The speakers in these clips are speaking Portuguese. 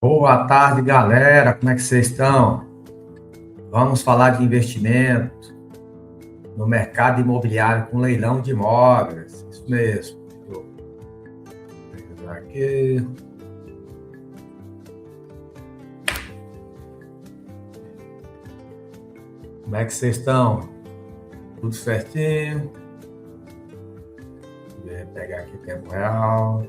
Boa tarde, galera. Como é que vocês estão? Vamos falar de investimento no mercado imobiliário com leilão de imóveis. Isso mesmo. Vou pegar aqui. Como é que vocês estão? Tudo certinho? Vou pegar aqui tempo real.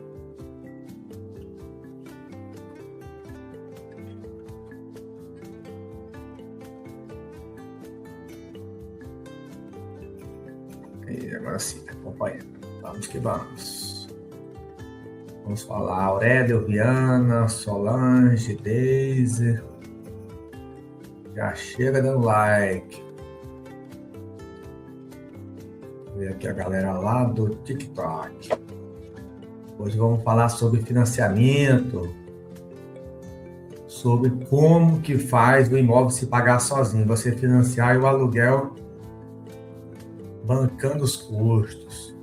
E agora sim, acompanhando. Vamos que vamos. Vamos falar Aurélio, Viana, Solange, Deise. Já chega dando like. Vou ver aqui a galera lá do TikTok. Hoje vamos falar sobre financiamento, sobre como que faz o imóvel se pagar sozinho, você financiar e o aluguel bancando os custos.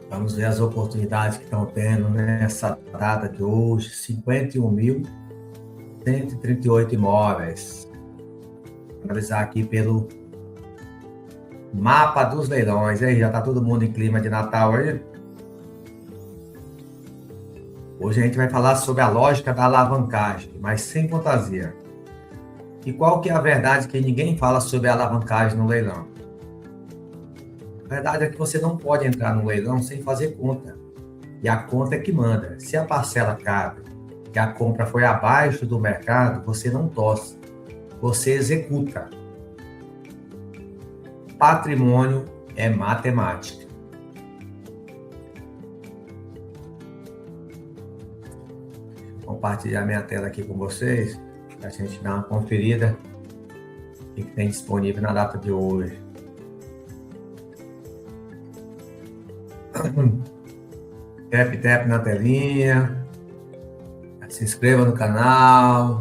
Vamos ver as oportunidades que estão tendo nessa data de hoje, 51.138 imóveis. Vou analisar aqui pelo mapa dos leilões. E aí, já está todo mundo em clima de Natal aí? Hoje a gente vai falar sobre a lógica da alavancagem, mas sem fantasia. E qual que é a verdade que ninguém fala sobre a alavancagem no leilão? A verdade é que você não pode entrar no leilão sem fazer conta. E a conta é que manda. Se a parcela cabe, que a compra foi abaixo do mercado, você não torce. Você executa. Patrimônio é matemática. Vou compartilhar minha tela aqui com vocês, para a gente dar uma conferida no que tem disponível na data de hoje. Tap na telinha, se inscreva no canal.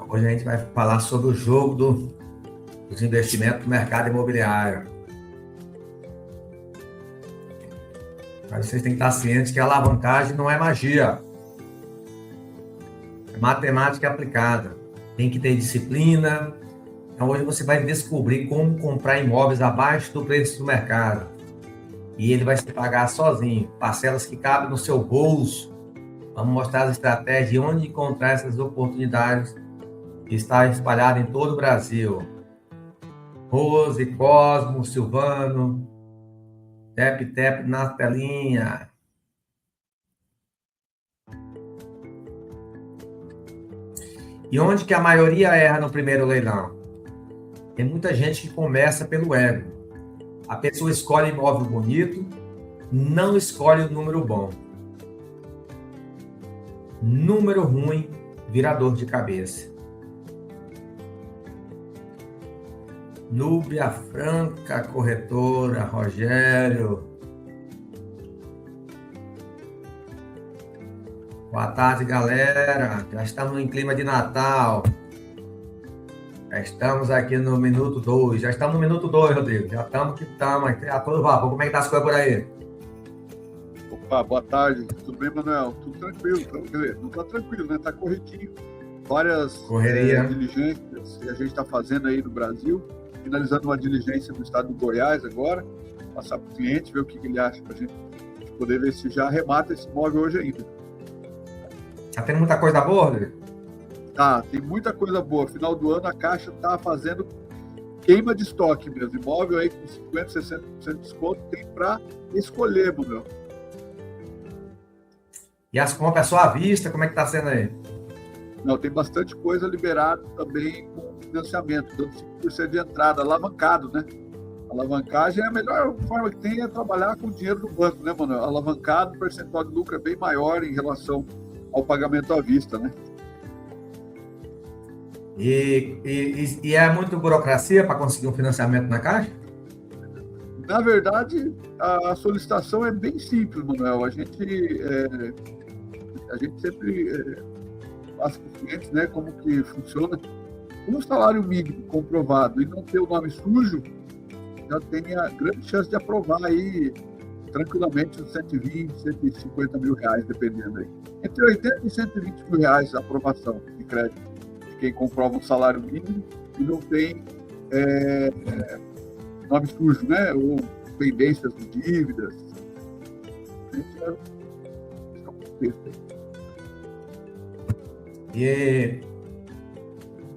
Hoje a gente vai falar sobre o jogo dos investimentos no mercado imobiliário. Mas vocês têm que estar cientes que a alavancagem não é magia. É matemática aplicada. Tem que ter disciplina. Então hoje você vai descobrir como comprar imóveis abaixo do preço do mercado. E ele vai se pagar sozinho. Parcelas que cabem no seu bolso. Vamos mostrar as estratégias de onde encontrar essas oportunidades que está espalhado em todo o Brasil. Rose, Cosmo, Silvano, tap na telinha. E onde que a maioria erra no primeiro leilão? Tem muita gente que começa pelo ego. A pessoa escolhe imóvel bonito, não escolhe o número bom. Número ruim, vira dor de cabeça. Núbia Franca, corretora, Rogério. Boa tarde, galera. Já estamos em clima de Natal. Já estamos aqui no minuto 2. Já estamos no minuto 2, Rodrigo. Já estamos que estamos aqui a todo vapor. Como é que tá as coisas por aí? Opa, boa tarde. Tudo bem, Manuel? Tudo tranquilo. Quer dizer, não tá tranquilo, né? Tá corridinho. Várias diligências que a gente está fazendo aí no Brasil. Finalizando uma diligência no estado do Goiás agora. Passar para o cliente, ver o que ele acha para a gente poder ver se já arremata esse imóvel hoje ainda. Tá tendo muita coisa boa, Rodrigo? Tá, tem muita coisa boa. Final do ano a Caixa tá fazendo queima de estoque mesmo. Imóvel aí com 50%, 60% de desconto tem para escolher, Manuel. E as compras só à vista, como é que tá sendo aí? Não, tem bastante coisa liberada também com financiamento, dando 5% de entrada, alavancado, né? Alavancagem é a melhor forma que tem é trabalhar com dinheiro no banco, né, Manuel? Alavancado, o percentual de lucro é bem maior em relação ao pagamento à vista, né? E é muito burocracia para conseguir um financiamento na Caixa? Na verdade, a solicitação é bem simples, Manuel. A gente sempre passa para os clientes, né, como que funciona. Um salário mínimo comprovado e não ter o nome sujo, já tem a grande chance de aprovar aí tranquilamente uns 120, 150 mil reais, dependendo aí. Entre 80 e 120 mil reais a aprovação de crédito de quem comprova um salário mínimo e não tem nome sujo, né? Ou pendências de dívidas. Esse é o contexto.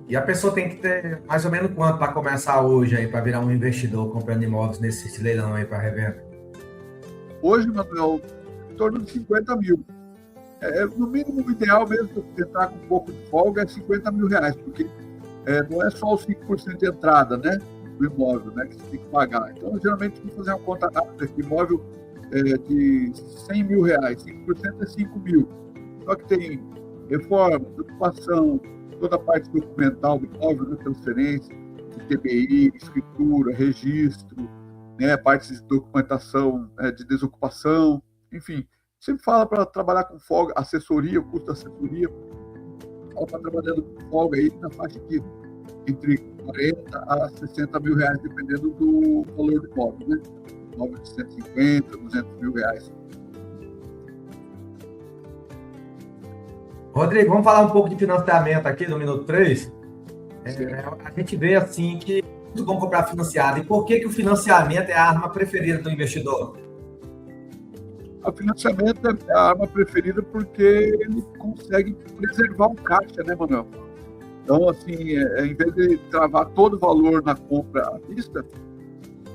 E a pessoa tem que ter mais ou menos quanto para começar hoje aí, para virar um investidor comprando imóveis nesse leilão aí para revenda? Hoje, Manuel, em torno de 50 mil. No mínimo, o ideal mesmo, tentar com um pouco de folga, é 50 mil reais, porque não é só os 5% de entrada, né, do imóvel, né, que você tem que pagar. Então, geralmente, vamos fazer uma conta rápida, que imóvel de 100 mil reais, 5% é 5 mil. Só que tem reforma, ocupação, toda a parte documental do imóvel, né, transferência, de TBI, escritura, registro, né, partes de documentação de desocupação, enfim. Sempre fala para trabalhar com folga, assessoria, o custo da assessoria, fala para trabalhando com folga aí na faixa de entre 40 a 60 mil reais, dependendo do valor do imóvel, né? Imóvel de 150, 200 mil reais. Rodrigo, vamos falar um pouco de financiamento aqui no minuto 3. A gente vê assim que é muito bom comprar financiado. E por que o financiamento é a arma preferida do investidor? O financiamento é a arma preferida porque ele consegue preservar o caixa, né, Manuel? Então, assim, em vez de travar todo o valor na compra à vista,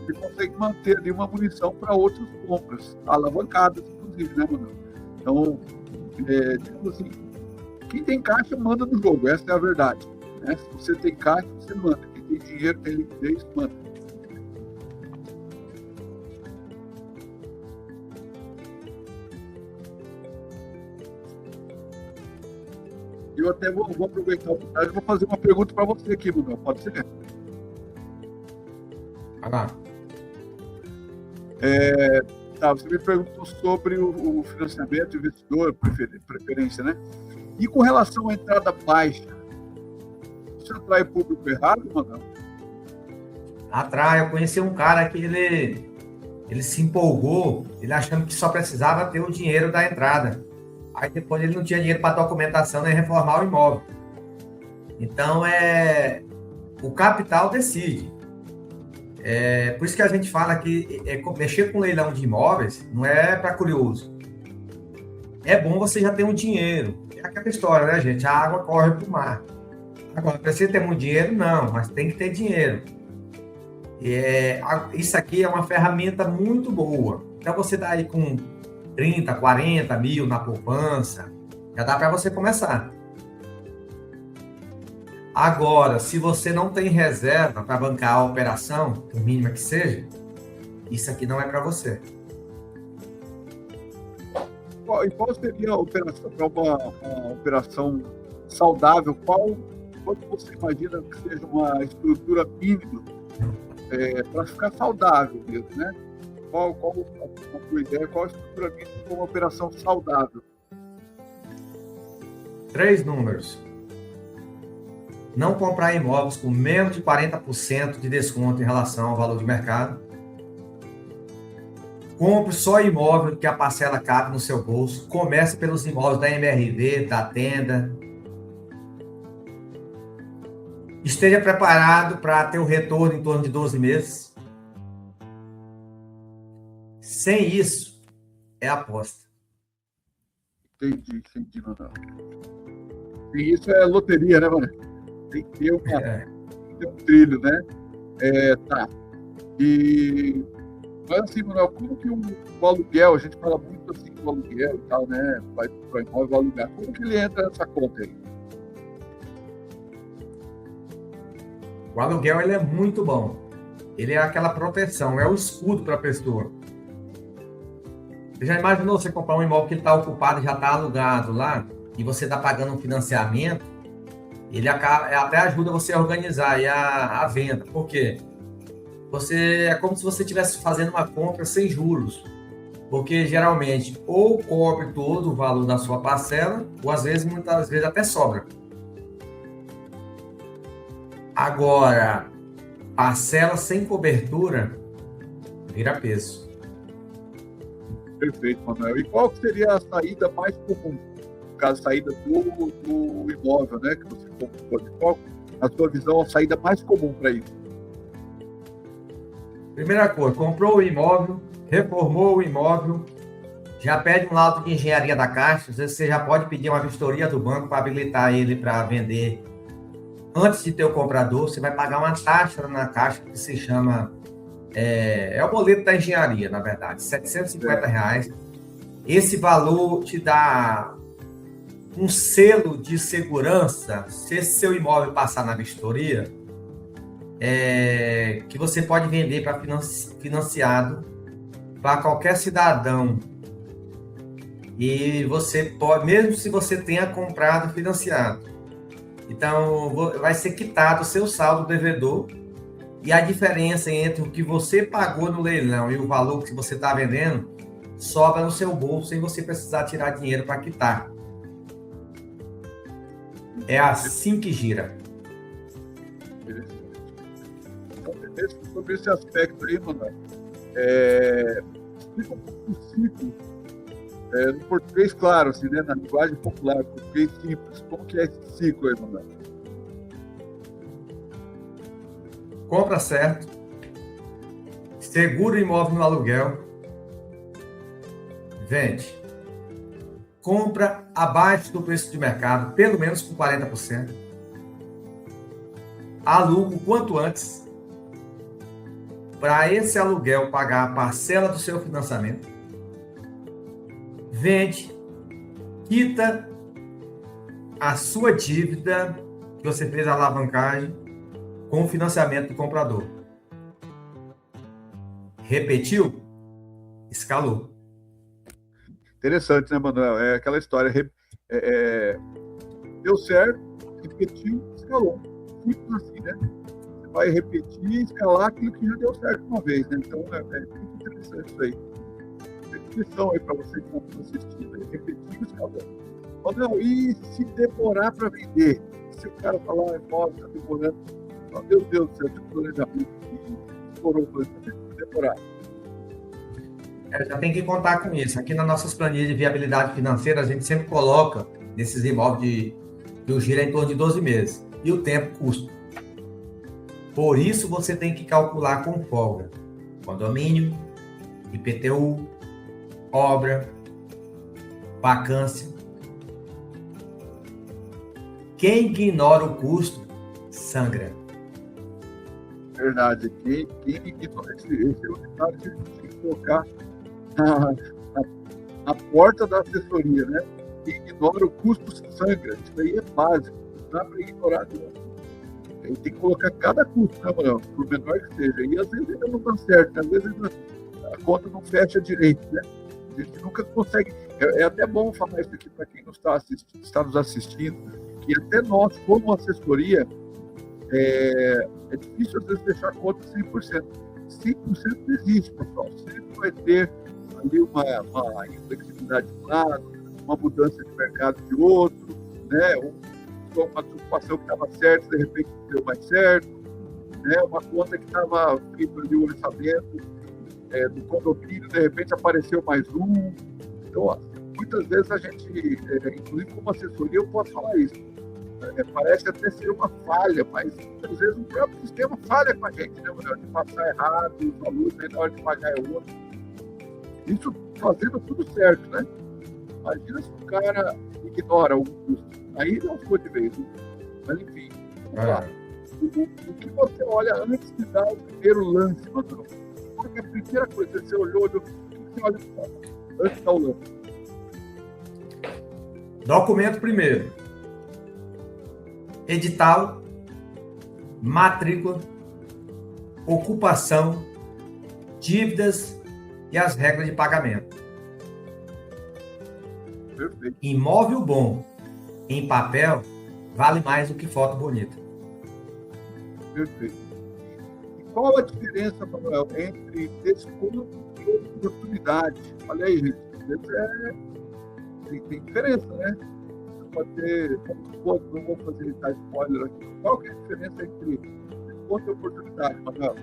ele consegue manter ali uma munição para outras compras, alavancadas, inclusive, né, Manuel? Então, digamos assim, quem tem caixa manda no jogo, essa é a verdade. Né? Se você tem caixa, você manda. Quem tem dinheiro, tem liquidez, manda. Eu até vou aproveitar a oportunidade e vou fazer uma pergunta para você aqui, Manuel. Pode ser? Vai lá. Você me perguntou sobre o financiamento, investidor, preferência, né? E com relação à entrada baixa, isso atrai público errado, Manuel? Atrai. Eu conheci um cara que ele se empolgou, ele achando que só precisava ter o dinheiro da entrada. Aí depois ele não tinha dinheiro para documentação nem reformar o imóvel. Então, o capital decide. Por isso que a gente fala que mexer com leilão de imóveis não é para curioso. É bom você já ter um dinheiro. É aquela história, né, gente? A água corre para o mar. Agora, precisa ter muito dinheiro? Não, mas tem que ter dinheiro. Isso aqui é uma ferramenta muito boa. Então, você dá aí com 30, 40 mil na poupança, já dá para você começar. Agora, se você não tem reserva para bancar a operação, por mínima que seja, isso aqui não é para você. E qual seria a operação, para uma operação saudável? Quanto você imagina que seja uma estrutura mínima para ficar saudável mesmo, né? Qual a sua ideia? Qual a estrutura mínima para uma operação saudável? 3 números. Não comprar imóveis com menos de 40% de desconto em relação ao valor de mercado. Compre só imóvel que a parcela cabe no seu bolso. Comece pelos imóveis da MRV, da Tenda. Esteja preparado para ter o retorno em torno de 12 meses. Sem isso, é aposta. Entendi, Manuel. E isso é loteria, né, mano? Tem que ter um trilho, né? Tá. Mas assim, Manuel, como que o aluguel, a gente fala muito assim do aluguel e tal, né? Vai para o imóvel alugar. Como que ele entra nessa conta aí? O aluguel ele é muito bom. Ele é aquela proteção, é o escudo para a pessoa. Você já imaginou você comprar um imóvel que está ocupado, já está alugado lá, e você está pagando um financiamento? Ele até ajuda você a organizar aí a venda. Por quê? É como se você estivesse fazendo uma compra sem juros. Porque geralmente ou cobre todo o valor da sua parcela, ou às vezes, muitas vezes até sobra. Agora, parcela sem cobertura vira peso. Perfeito, Manuel. E qual que seria a saída mais comum? No caso, a saída do imóvel, né? Que você comprou. Qual, na sua visão, a saída mais comum para isso? Primeira coisa, comprou o imóvel, reformou o imóvel, já pede um laudo de engenharia da Caixa, às vezes você já pode pedir uma vistoria do banco para habilitar ele para vender. Antes de ter o comprador, você vai pagar uma taxa na Caixa que se chama, é o boleto da engenharia, na verdade, R$ 750. Esse valor te dá um selo de segurança, se esse seu imóvel passar na vistoria, que você pode vender para financiado para qualquer cidadão. E você pode, mesmo se você tenha comprado financiado. Então, vai ser quitado o seu saldo devedor e a diferença entre o que você pagou no leilão e o valor que você está vendendo sobra no seu bolso sem você precisar tirar dinheiro para quitar. É assim que gira. Então, sobre esse aspecto aí, Manuel, explica um pouco do ciclo, no português, claro, assim, né, na linguagem popular, português simples. Como que é esse ciclo aí, Manuel? Compra certo, segura o imóvel no aluguel, vende. Compra abaixo do preço de mercado, pelo menos com 40%. Aluga o quanto antes, para esse aluguel pagar a parcela do seu financiamento. Vende, quita a sua dívida que você fez a alavancagem com o financiamento do comprador. Repetiu? Escalou. Interessante, né, Manuel? É aquela história, deu certo, repetiu, escalou. Muito assim, né? Você vai repetir e escalar aquilo que já deu certo uma vez, né? Então, é muito interessante isso aí. Definição aí para você que está assistindo. Repetir e escalar. Manuel, e se demorar para vender? Se o cara falar, nossa, está demorando. Meu Deus do céu, tem um planejamento que estourou o planejamento. Demorar. Já tem que contar com isso. Aqui nas nossas planilhas de viabilidade financeira, a gente sempre coloca nesses imóveis que o giro é em torno de 12 meses. E o tempo custa. Por isso, você tem que calcular com folga. Condomínio, IPTU, obra, vacância. Quem ignora o custo, sangra. Verdade. Quem ignora esse é o detalhe que a gente tem que colocar na porta da assessoria, né? Quem ignora o custo sangra. Isso aí é básico. Não dá para ignorar não. Tem que colocar cada custo, né, Manuel? Por menor que seja. E às vezes ainda não dá certo, né? Às vezes ainda a conta não fecha direito, né? A gente nunca consegue. É até bom falar isso aqui para quem está nos assistindo, que até nós, como assessoria, é difícil às vezes fechar a conta 100%. 100% não existe, pessoal. Sempre vai ter ali uma inflexibilidade de um lado, uma mudança de mercado de outro, né? Uma ocupação que estava certa, de repente não deu mais certo, né? Uma conta que estava feito ali o orçamento do condomínio, de repente apareceu mais um. Então, muitas vezes a gente, inclusive como assessoria, eu posso falar isso. Parece até ser uma falha, mas muitas vezes o próprio sistema falha com a gente, né? Na hora de passar errado, os valores, na hora de pagar é outro. Isso fazendo tudo certo, né? Imagina se o cara ignora o custo. Aí não ficou de vez. Mas enfim, vamos lá. O que você olha antes de dar o primeiro lance, Manuel? Qual é a primeira coisa que você olhou? O que você olha antes de dar o lance? Documento primeiro. Edital, matrícula, ocupação, dívidas e as regras de pagamento. Perfeito. Imóvel bom em papel vale mais do que foto bonita. Perfeito. E qual a diferença, Manuel, entre desconto e oportunidade? Olha aí, gente. Tem diferença, né? Pode ter, não vou fazer spoiler aqui. Qual que é a diferença entre desconto e oportunidade, Manuel?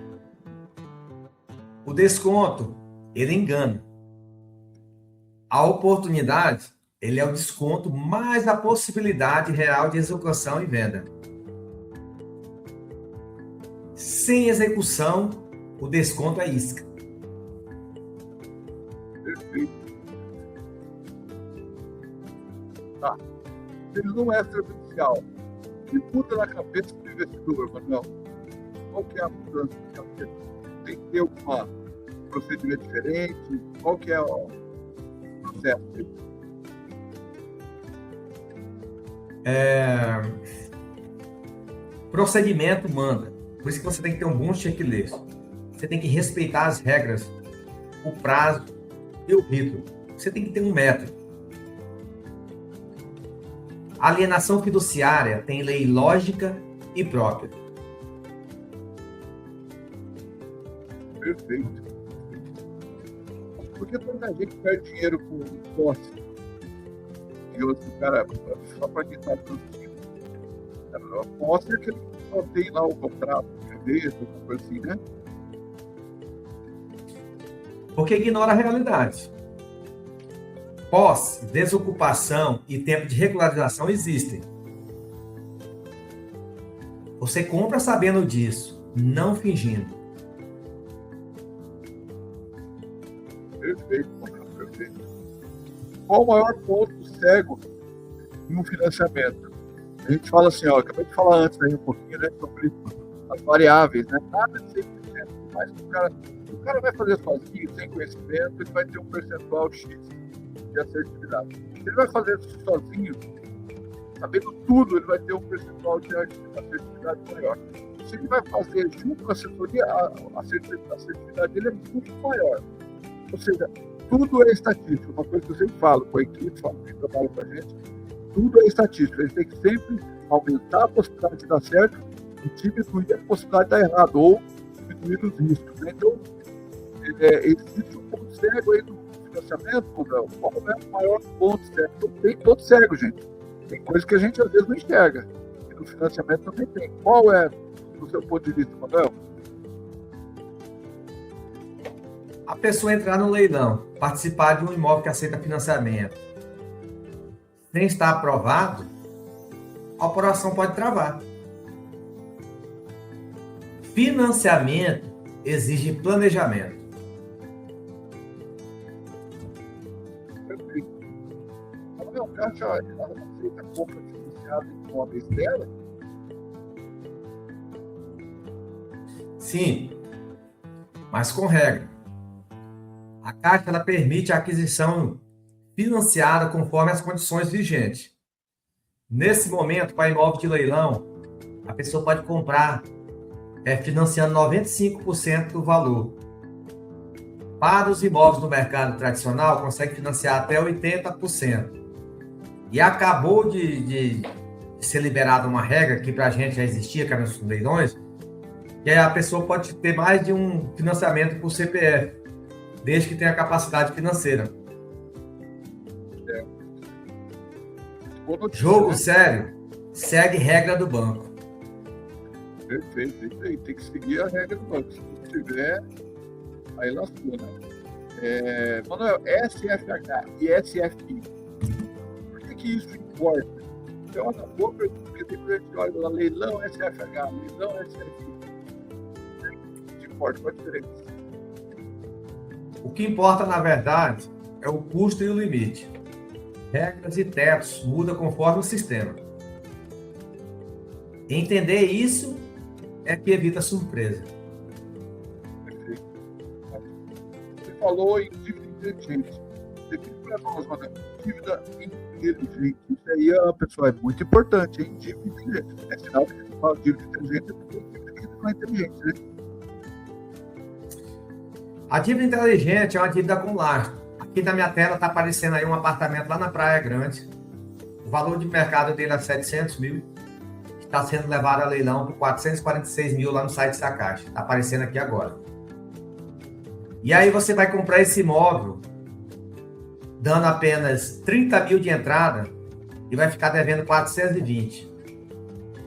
O desconto, ele engana. A oportunidade, ele é o desconto mais a possibilidade real de execução e venda. Sem execução, o desconto é isca. Perfeito. Tá. Ele não é extrajudicial. E muda na cabeça do investidor, Manuel. Qual que é a mudança de cabeça? Tem que ter algum procedimento diferente? Qual que é o processo dele? Procedimento manda. Por isso que você tem que ter um bom checklist. Você tem que respeitar as regras, o prazo e o rito. Você tem que ter um método. A alienação fiduciária tem lei lógica e própria. Perfeito. Porque tanta gente perde dinheiro com posse. E outro cara, só para quem está produzindo. A posse é aquele que só tem lá o contrato, alguma coisa assim, né? Porque ignora a realidade. Posse, desocupação e tempo de regularização existem. Você compra sabendo disso, não fingindo. Perfeito, perfeito. Qual o maior ponto cego em um financiamento? A gente fala assim, ó, acabei de falar antes aí um pouquinho, né, sobre as variáveis, né? Nada de 100%, mas o cara vai fazer sozinho, sem conhecimento, ele vai ter um percentual X de assertividade. Se ele vai fazer sozinho, sabendo tudo, ele vai ter um percentual de assertividade maior. Se ele vai fazer junto com a assessoria, a assertividade dele é muito maior. Ou seja, tudo é estatística. Uma coisa que eu sempre falo com a equipe, que trabalha com a gente, tudo é estatística. A gente tem que sempre aumentar a possibilidade de dar certo e diminuir a possibilidade de dar errado, ou diminuir os riscos. Né? Então, existe um ponto cego aí do financiamento, qual é o maior ponto cego? Tem ponto cego, gente. Tem coisas que a gente às vezes não enxerga. E no financiamento também tem. Qual é, do seu ponto de vista, Manuel? A pessoa entrar no leilão, participar de um imóvel que aceita financiamento, sem estar aprovado, a operação pode travar. Financiamento exige planejamento. Perfeito. A Caixa aceita compra financiada em imóveis dela? Sim, mas com regra. A Caixa ela permite a aquisição financiada conforme as condições vigentes. Nesse momento, para imóvel de leilão, a pessoa pode comprar financiando 95% do valor. Para os imóveis no mercado tradicional, consegue financiar até 80%. E acabou de ser liberada uma regra que para a gente já existia, que era nos leilões, que a pessoa pode ter mais de um financiamento por CPF, desde que tenha capacidade financeira. Jogo sério, segue regra do banco. Perfeito, isso aí. Tem que seguir a regra do banco. Se não tiver, aí lascou, né? Manuel, SFH e SFI, por que isso importa? É uma boa pergunta, porque tem gente olha lá, leilão SFH, leilão SFI. O que importa? Qual a diferença? O que importa, na verdade, é o custo e o limite. Regras e tetos mudam conforme o sistema. Entender isso é que evita surpresa. Perfeito. Você falou em dívida inteligente. Define para nós, Manuel, dívida inteligente. Isso aí, pessoal, é muito importante, hein? Dívida inteligente. É sinal que a gente fala de dívida inteligente, porque dívida não é inteligente, né? A dívida inteligente é uma dívida com lastro. Aqui na minha tela está aparecendo aí um apartamento lá na Praia Grande. O valor de mercado dele é 700 mil. Está sendo levado a leilão por 446 mil lá no site da Caixa. Está aparecendo aqui agora. E aí você vai comprar esse imóvel dando apenas 30 mil de entrada e vai ficar devendo 420.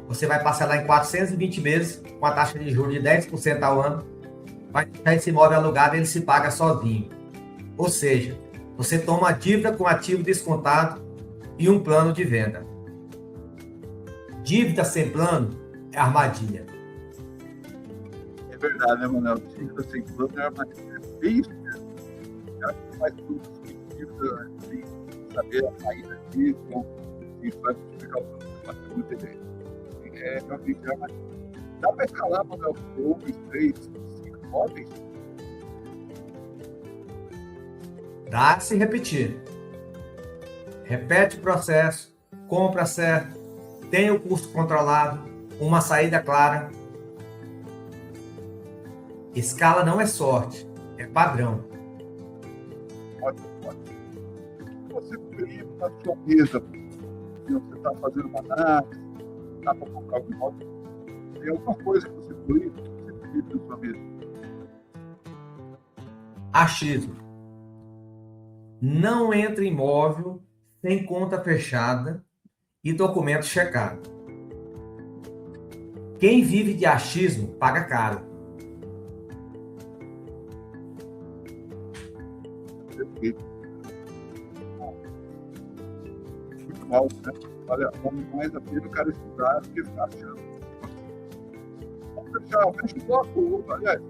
Você vai parcelar em 420 meses com a taxa de juros de 10% ao ano. Vai deixar esse imóvel alugado e ele se paga sozinho. Ou seja, Você toma a dívida com ativo descontado e um plano de venda. Dívida sem plano é armadilha. É verdade, né, Manuel? Dívida sem plano é armadilha. É bem isso mesmo. O cara que faz tudo sem dívida, sem saber a saída disso, isso vai explicar o plano dele. É realmente armadilha. Dá para escalar, Manuel, 2, 3, 5 imóveis? Dá se repetir. Repete o processo, compra certo, tem o custo controlado, uma saída clara. Escala não é sorte, é padrão. Ótimo. Você prima na sua mesa, você está fazendo uma análise, está para comprar um imóvel, tem alguma coisa que você prima na sua mesa? Achismo. Não entra em imóvel sem conta fechada e documento checado. Quem vive de achismo paga caro. Perfeito. Muito mal, né? Olha, vale mais a pena o cara estudar do que ficar achando. Vamos fecha o bloco, aliás,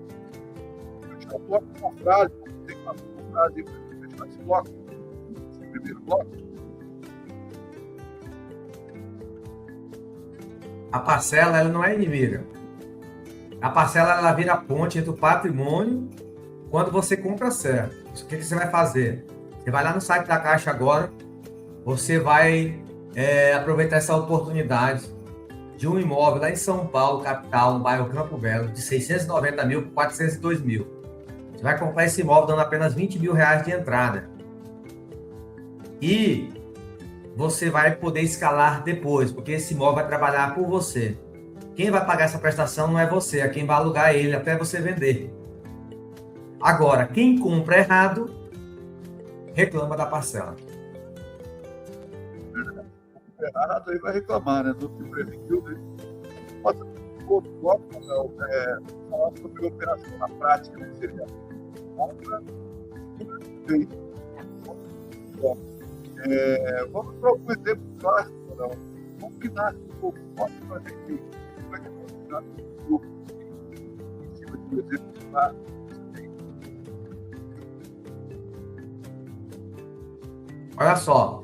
fecha o bloco com uma frase, tem uma frase para fechar esse bloco, esse primeiro bloco. A parcela, ela não é inimiga. A parcela, ela vira a ponte entre o patrimônio quando você compra certo. O que você vai fazer? Você vai lá no site da Caixa agora, você vai aproveitar essa oportunidade de um imóvel lá em São Paulo, capital, no bairro Campo Belo, de 690 mil por 402 mil. Você vai comprar esse imóvel dando apenas 20 mil reais de entrada. E você vai poder escalar depois, porque esse imóvel vai trabalhar por você. Quem vai pagar essa prestação não é você, é quem vai alugar ele até você vender. Agora, quem compra errado, reclama da parcela. Errado, aí vai reclamar, né? Não se preventiu, né? Mas outro bloco, falar sobre operação na prática, né? Seria compra e vamos para algum exemplo clássico, não? Como que nasce um pouco? Mostra para a gente como é que nasce um pouco em cima de um exemplo clássico. Olha só,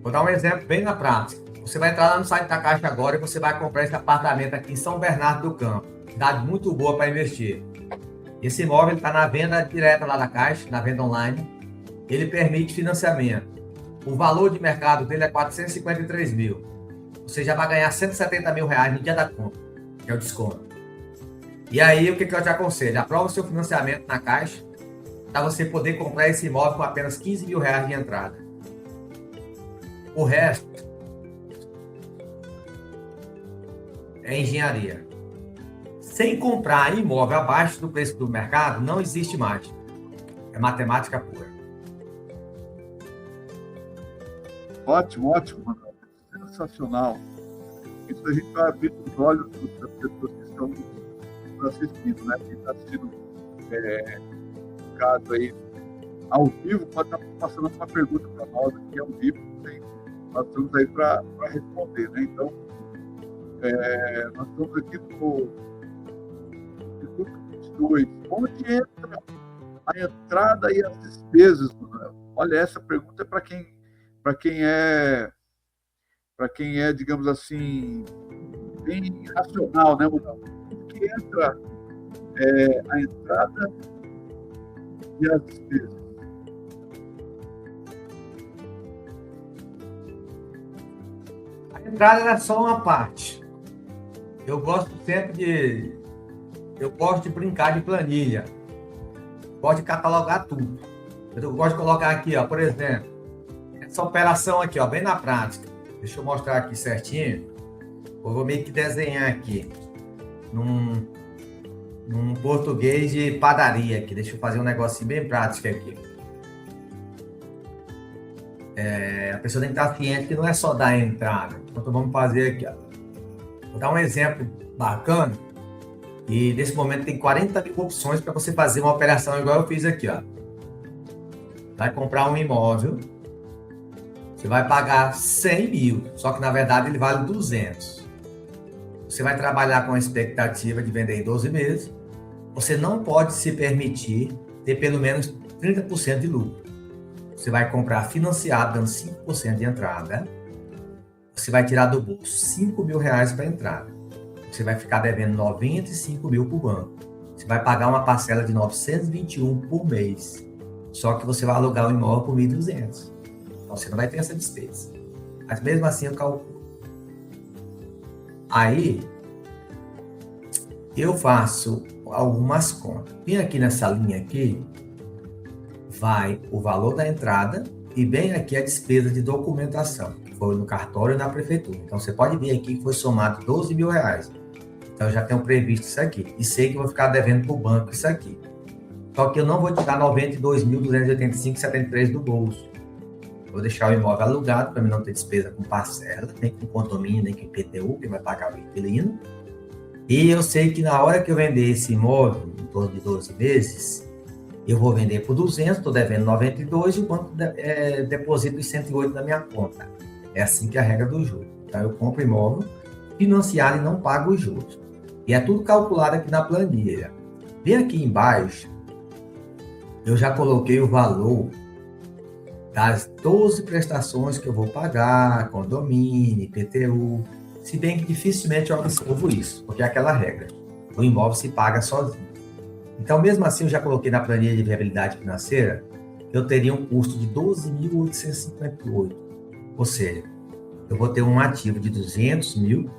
vou dar um exemplo bem na prática. Você vai entrar lá no site da Caixa agora e você vai comprar esse apartamento aqui em São Bernardo do Campo. Cidade muito boa para investir. Esse imóvel está na venda direta lá da Caixa, na venda online. Ele permite financiamento. O valor de mercado dele é 453 mil. Você já vai ganhar 170 mil reais no dia da compra, que é o desconto. E aí, o que eu te aconselho? Aprova o seu financiamento na Caixa para você poder comprar esse imóvel com apenas 15 mil reais de entrada. O resto é engenharia. Sem comprar imóvel abaixo do preço do mercado, não existe mágica. É matemática pura. Ótimo, Manuel. Sensacional. Isso a gente vai abrir os olhos das pessoas que estão nos assistindo, né? Quem está assistindo no caso aí ao vivo pode estar passando uma pergunta para nós aqui ao vivo. Nós estamos aí para responder, né? Então, nós estamos aqui no Instituto 22. Onde entra a entrada e as despesas, Manuel? Olha, essa pergunta é para quem é, digamos assim, bem racional, né, Manuel? Onde que entra a entrada e as despesas? A entrada era só uma parte. Eu gosto de brincar de planilha. Gosto de catalogar tudo. Eu gosto de colocar aqui, ó, por exemplo, essa operação aqui, ó, bem na prática. Deixa eu mostrar aqui certinho. Eu vou meio que desenhar aqui num português de padaria aqui. Deixa eu fazer um negocinho bem prático aqui. A pessoa tem que estar ciente que não é só dar a entrada. Então vamos fazer aqui, ó. Vou dar um exemplo bacana. E nesse momento tem 40 mil opções para você fazer uma operação igual eu fiz aqui, ó. vai comprar um imóvel, você vai pagar 100 mil, só que na verdade ele vale 200. Você vai trabalhar com a expectativa de vender em 12 meses, você não pode se permitir ter pelo menos 30% de lucro. Você vai comprar financiado, dando 5% de entrada, você vai tirar do bolso 5 mil reais para entrada, você vai ficar devendo 95 mil para o banco, você vai pagar uma parcela de 921 por mês, só que você vai alugar o imóvel por 1.200. Então você não vai ter essa despesa. Mas mesmo assim eu calculo. Aí eu faço algumas contas. Bem aqui nessa linha aqui, vai o valor da entrada e bem aqui a despesa de documentação, que foi no cartório e na prefeitura. Então você pode ver aqui que foi somado 12 mil reais. Então eu já tenho previsto isso aqui. E sei que vou ficar devendo para o banco isso aqui. Só que eu não vou tirar 92.285,73 do bolso. Vou deixar o imóvel alugado para mim não ter despesa com parcela, nem com condomínio, nem com IPTU, que vai pagar o inquilino. E eu sei que na hora que eu vender esse imóvel, em torno de 12 meses, eu vou vender por 200, estou devendo 92 e o banco deposita os 108 na minha conta. É assim que é a regra do juro. Então eu compro imóvel financiado e não pago os juros. E é tudo calculado aqui na planilha. Bem aqui embaixo, eu já coloquei o valor das 12 prestações que eu vou pagar, condomínio, IPTU, se bem que dificilmente eu observo isso, porque é aquela regra, o imóvel se paga sozinho. Então, mesmo assim, eu já coloquei na planilha de viabilidade financeira, eu teria um custo de 12.858, ou seja, eu vou ter um ativo de 200 mil,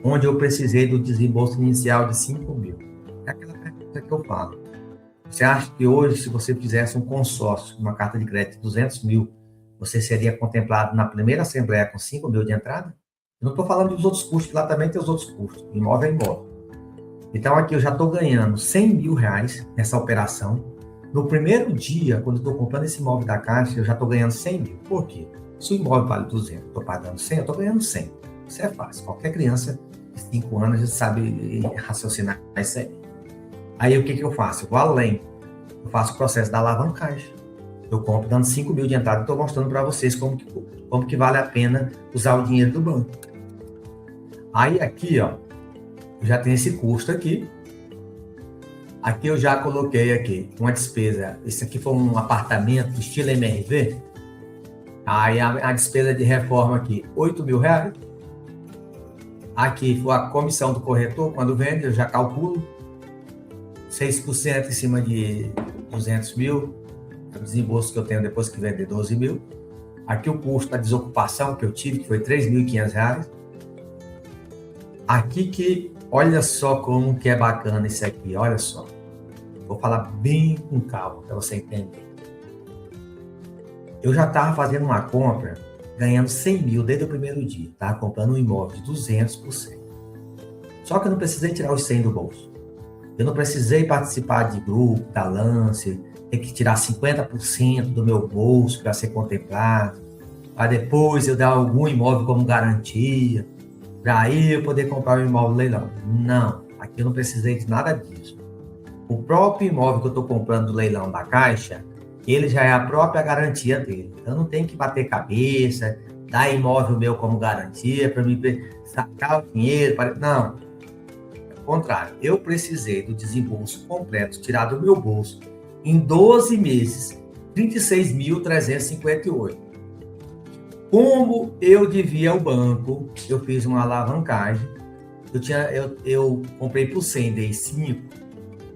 onde eu precisei do desembolso inicial de 5 mil. É aquela pergunta que eu falo. Você acha que hoje, se você fizesse um consórcio, uma carta de crédito de 200 mil, você seria contemplado na primeira assembleia com 5 mil de entrada? Eu não estou falando dos outros custos, lá também tem os outros custos, imóvel é imóvel. Então aqui eu já estou ganhando 100 mil reais nessa operação. No primeiro dia, quando eu estou comprando esse imóvel da Caixa, eu já estou ganhando 100 mil. Por quê? Se o imóvel vale 200, estou pagando 100, eu estou ganhando 100. Isso é fácil, qualquer criança de 5 anos já sabe raciocinar isso aí. Aí o que eu faço? Eu vou além. Eu faço o processo da alavancagem. Eu compro dando 5 mil de entrada e estou mostrando para vocês como que vale a pena usar o dinheiro do banco. Aí aqui, ó, eu já tenho esse custo aqui. Aqui eu já coloquei aqui uma despesa. Esse aqui foi um apartamento estilo MRV. Aí a despesa de reforma aqui, 8 mil reais. Aqui foi a comissão do corretor, quando vende, eu já calculo. 6% em cima de 200 mil, o desembolso que eu tenho depois que vender 12 mil. Aqui o custo da desocupação que eu tive, que foi 3.500 reais. Aqui que, olha só como que é bacana isso aqui, olha só. Vou falar bem com calma para você entender. Eu já estava fazendo uma compra, ganhando 100 mil desde o primeiro dia. Estava comprando um imóvel de 200%. Só que eu não precisei tirar os 100 do bolso. Eu não precisei participar de grupo, da lance, ter que tirar 50% do meu bolso para ser contemplado, para depois eu dar algum imóvel como garantia, para aí eu poder comprar um imóvel no leilão. Não, aqui eu não precisei de nada disso. O próprio imóvel que eu estou comprando do leilão da Caixa, ele já é a própria garantia dele. Eu não tenho que bater cabeça, dar imóvel meu como garantia para me sacar o dinheiro. Não. Ao contrário, eu precisei do desembolso completo, tirar do meu bolso, em 12 meses, 36.358. Como eu devia ao banco, eu fiz uma alavancagem, eu comprei por 100, dei 5,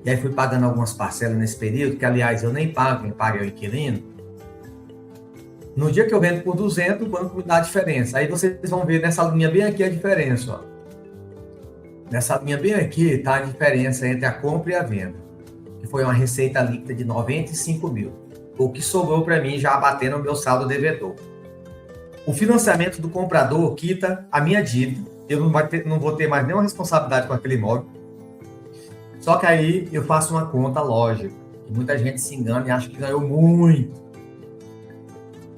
e aí fui pagando algumas parcelas nesse período, que aliás eu nem pago, quem paga é o inquilino. No dia que eu vendo por 200, o banco me dá a diferença. Aí vocês vão ver nessa linha bem aqui a diferença, ó. Nessa linha bem aqui está a diferença entre a compra e a venda, que foi uma receita líquida de 95 mil, o que sobrou para mim já abatendo o meu saldo devedor. O financiamento do comprador quita a minha dívida, eu não vou ter mais nenhuma responsabilidade com aquele imóvel. Só que aí eu faço uma conta lógica, que muita gente se engana e acha que ganhou muito.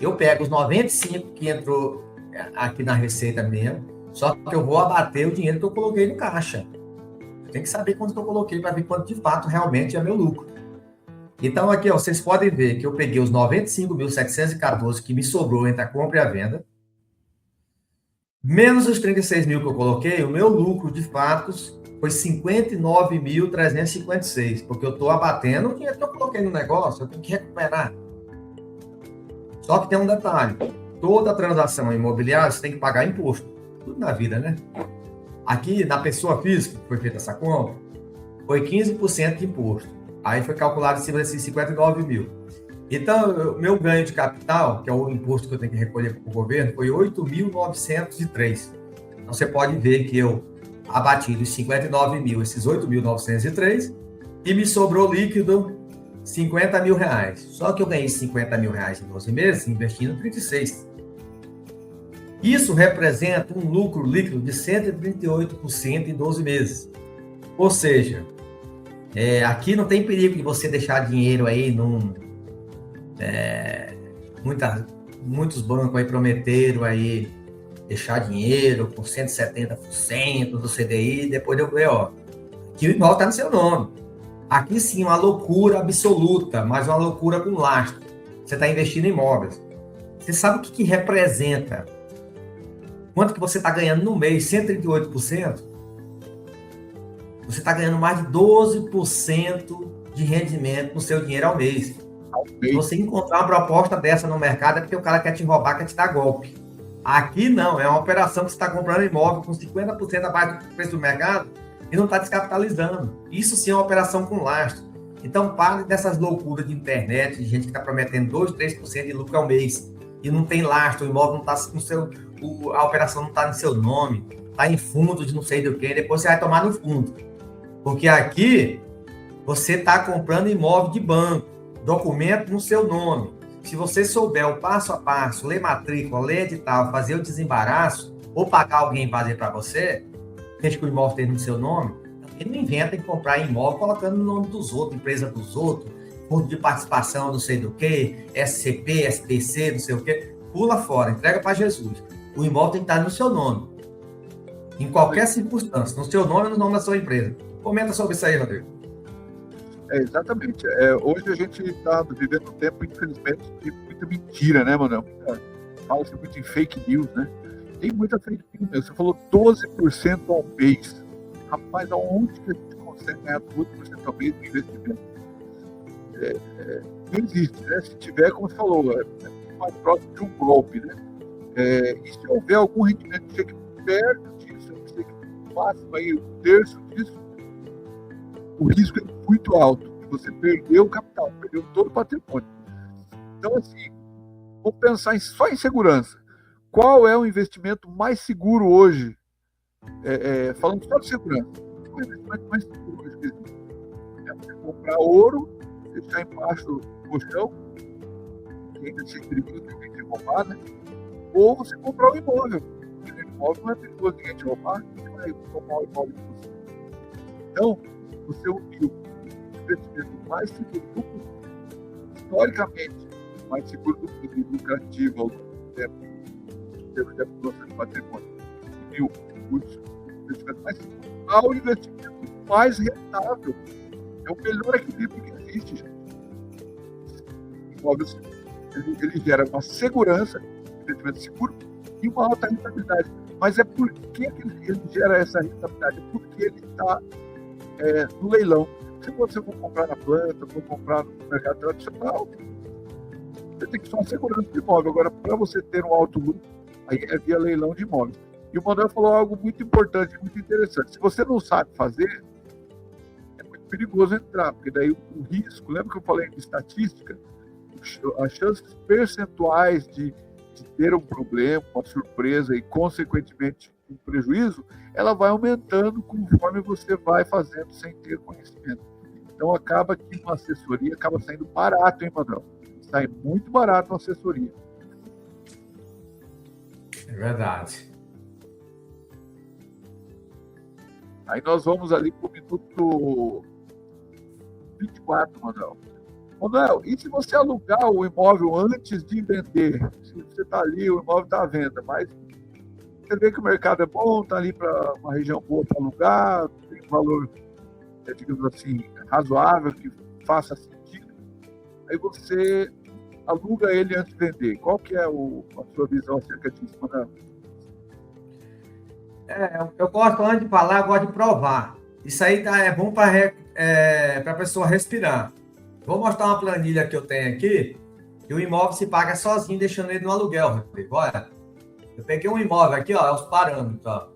Eu pego os 95 que entrou aqui na receita mesmo, só que eu vou abater o dinheiro que eu coloquei no caixa. Eu tenho que saber quanto que eu coloquei para ver quanto de fato realmente é meu lucro. Então, aqui, ó, vocês podem ver que eu peguei os 95.714 que me sobrou entre a compra e a venda, menos os 36 mil que eu coloquei, o meu lucro de fatos foi 59.356, porque eu estou abatendo o dinheiro que eu coloquei no negócio, eu tenho que recuperar. Só que tem um detalhe, toda transação imobiliária você tem que pagar imposto, tudo na vida, né? Aqui, na pessoa física que foi feita essa compra, foi 15% de imposto. Aí foi calculado em cima desses 59 mil. Então, o meu ganho de capital, que é o imposto que eu tenho que recolher para o governo, foi 8.903. Então, você pode ver que eu abati dos 59 mil, esses 8.903, e me sobrou líquido 50 mil reais. Só que eu ganhei 50 mil reais em 12 meses, investindo 36. Isso representa um lucro líquido de 138% em 12 meses. Ou seja, aqui não tem perigo de você deixar dinheiro aí muitos bancos aí prometeram aí deixar dinheiro com 170% do CDI, depois eu ver, ó, que o imóvel está no seu nome. Aqui sim, uma loucura absoluta, mas uma loucura com lastro. Você está investindo em imóveis. Você sabe o que representa? Quanto que você está ganhando no mês? 138%? Você está ganhando mais de 12% de rendimento no seu dinheiro ao mês. Se você encontrar uma proposta dessa no mercado, é porque o cara quer te roubar, quer te dar golpe. Aqui não, é uma operação que você está comprando imóvel com 50% abaixo do preço do mercado e não está descapitalizando. Isso sim é uma operação com lastro. Então, pare dessas loucuras de internet, de gente que está prometendo 2%, 3% de lucro ao mês e não tem lastro, o imóvel não está no seu, a operação não está no seu nome, está em fundo de não sei do que, depois você vai tomar no fundo. Porque aqui você está comprando imóvel de banco, documento no seu nome. Se você souber o passo a passo, ler matrícula, ler edital, fazer o desembaraço, ou pagar alguém fazer para você, desde que o imóvel esteja no seu nome, ele não inventa em comprar imóvel colocando no nome dos outros, empresa dos outros, fundo de participação, não sei do que, SCP, SPC, não sei o que. Pula fora, entrega para Jesus. O imóvel tem que estar no seu nome. Em qualquer circunstância, no seu nome e no nome da sua empresa. Comenta sobre isso aí, Rodrigo. Exatamente. Hoje a gente está vivendo um tempo, infelizmente, de muita mentira, né, Manuel? Fala-se muito em fake news, né? Tem muita fake news. Você falou 12% ao mês. Rapaz, aonde que a gente consegue ganhar 12% ao mês de investimento? Não existe, né? Se tiver, como você falou, é mais próximo de um golpe, né? E se houver algum rendimento que chegue perto disso, que chegue no máximo aí, um terço disso, o risco é muito alto. Você perdeu o capital, perdeu todo o patrimônio. Então, assim, vamos pensar só em segurança. Qual é o investimento mais seguro hoje? Falando só de segurança. Qual é o investimento mais seguro hoje que existe? É você comprar ouro, deixar embaixo do colchão, que ainda se perigoso de alguém te roubar, né? Ou você comprar um imóvel. Porque o imóvel não é perigoso de ninguém te roubar, você vai comprar um imóvel de você. Então, você uniu o investimento mais seguro do mundo, historicamente, mais seguro do mundo e lucrativo ao longo do tempo, em termos de acumulação de patrimônio, uniu o investimento mais seguro ao investimento mais rentável. É o melhor equilíbrio que existe, gente. O imóvel ele gera uma segurança, investimento seguro e uma alta rentabilidade. Mas é por que ele gera essa rentabilidade? Porque ele está no leilão. Se você for comprar na planta, for comprar no mercado tradicional, você tem que ter uma segurança de imóvel. Agora, para você ter um alto lucro, aí é via leilão de imóveis. E o Manuel falou algo muito importante, muito interessante. Se você não sabe fazer, é muito perigoso entrar, porque daí o risco, lembra que eu falei de estatística? As chances percentuais de ter um problema, uma surpresa e, consequentemente, um prejuízo, ela vai aumentando conforme você vai fazendo sem ter conhecimento. Então, acaba que uma assessoria acaba saindo barato, hein, Manuel? Sai muito barato uma assessoria. É verdade. Aí nós vamos ali para o minuto 24, Manuel. Manuel, e se você alugar o imóvel antes de vender? Se você está ali, o imóvel está à venda, mas você vê que o mercado é bom, está ali para uma região boa para alugar, tem um valor, digamos assim, razoável, que faça sentido. aí você aluga ele antes de vender. Qual que é a sua visão acerca disso, Manuel? Eu gosto, antes de falar, eu gosto de provar. Isso aí é bom para a pessoa respirar. Vou mostrar uma planilha que eu tenho aqui, que o imóvel se paga sozinho, deixando ele no aluguel, Rodrigo. Olha, eu peguei um imóvel aqui, ó, os parâmetros, ó.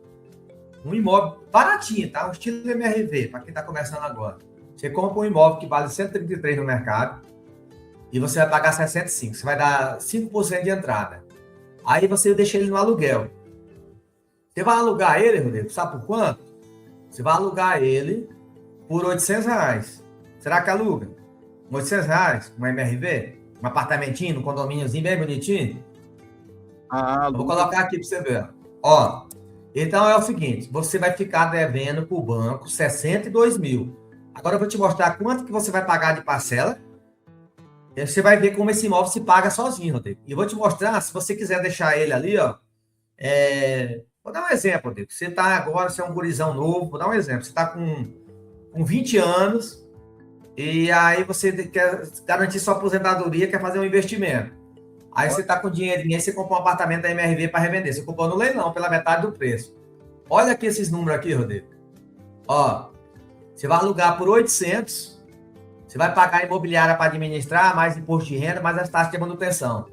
Um imóvel baratinho, tá? Um estilo MRV, para quem está começando agora. Você compra um imóvel que vale 133 no mercado e você vai pagar 65. Você vai dar 5% de entrada. Aí você deixa ele no aluguel. Você vai alugar ele, Rodrigo, sabe por quanto? Você vai alugar ele por R$800. Será que aluga? R$800, um MRV? Um apartamentinho, um condomíniozinho bem bonitinho? Eu vou colocar aqui para você ver. Ó, então é o seguinte, você vai ficar devendo para o banco 62 mil. Agora eu vou te mostrar quanto que você vai pagar de parcela. E você vai ver como esse imóvel se paga sozinho, Rodrigo. E eu vou te mostrar, se você quiser deixar ele ali, ó. Vou dar um exemplo, Rodrigo. Você está agora, você é um gurizão novo, vou dar um exemplo. Você está com 20 anos e aí você quer garantir sua aposentadoria, quer fazer um investimento. Aí você está com dinheirinho, aí você comprou um apartamento da MRV para revender. Você comprou no leilão pela metade do preço. Olha aqui esses números aqui, Rodrigo. Ó, você vai alugar por 800, você vai pagar a imobiliária para administrar, mais imposto de renda, mais as taxas de manutenção.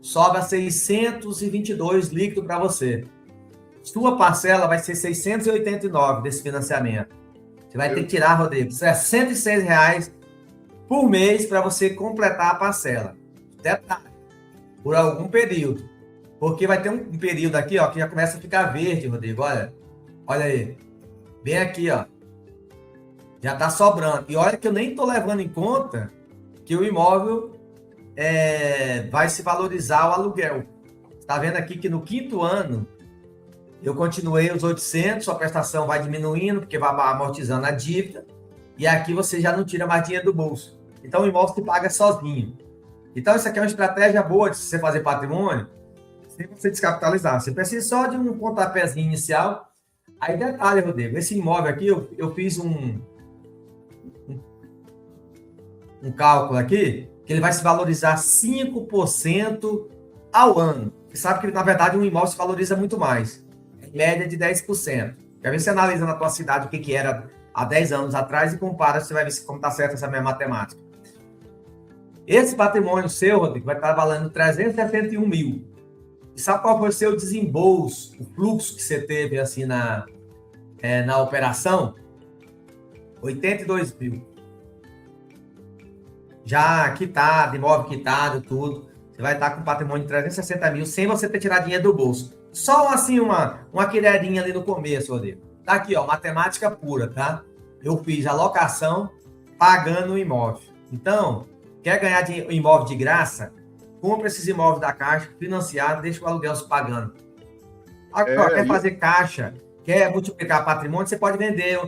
Sobra 622 líquido para você. Sua parcela vai ser 689 desse financiamento. Você vai ter que tirar, Rodrigo, R$66 por mês para você completar a parcela. Detalhe, por algum período. Porque vai ter um período aqui, ó, que já começa a ficar verde, Rodrigo. Olha aí. Bem aqui, ó. Já está sobrando. E olha que eu nem estou levando em conta que o imóvel vai se valorizar o aluguel. Está vendo aqui que no 5º ano eu continuei os 800, sua prestação vai diminuindo, porque vai amortizando a dívida, e aqui você já não tira mais dinheiro do bolso. Então o imóvel se paga sozinho. Então isso aqui é uma estratégia boa de você fazer patrimônio, sem você descapitalizar. Você precisa só de um pontapézinho inicial. Aí detalhe, Rodrigo, esse imóvel aqui, eu fiz um cálculo aqui, que ele vai se valorizar 5% ao ano. Você sabe que, na verdade, um imóvel se valoriza muito mais. Em média de 10%. Quer ver se você analisa na tua cidade o que era há 10 anos atrás e compara, você vai ver como está certa essa minha matemática. Esse patrimônio seu, Rodrigo, vai estar valendo 371 mil. E sabe qual foi o seu desembolso, o fluxo que você teve assim na operação? 82 mil. Já quitado, imóvel quitado, tudo. Você vai estar com um patrimônio de 360 mil sem você ter tirado dinheiro do bolso. Só assim uma quilherinha ali no começo, Rodrigo. Tá aqui, ó, matemática pura, tá? Eu fiz a locação pagando o imóvel. Então, quer ganhar imóvel de graça? Compra esses imóveis da Caixa, financiado, deixa o aluguel se pagando. Agora, quer fazer caixa, quer multiplicar patrimônio, você pode vender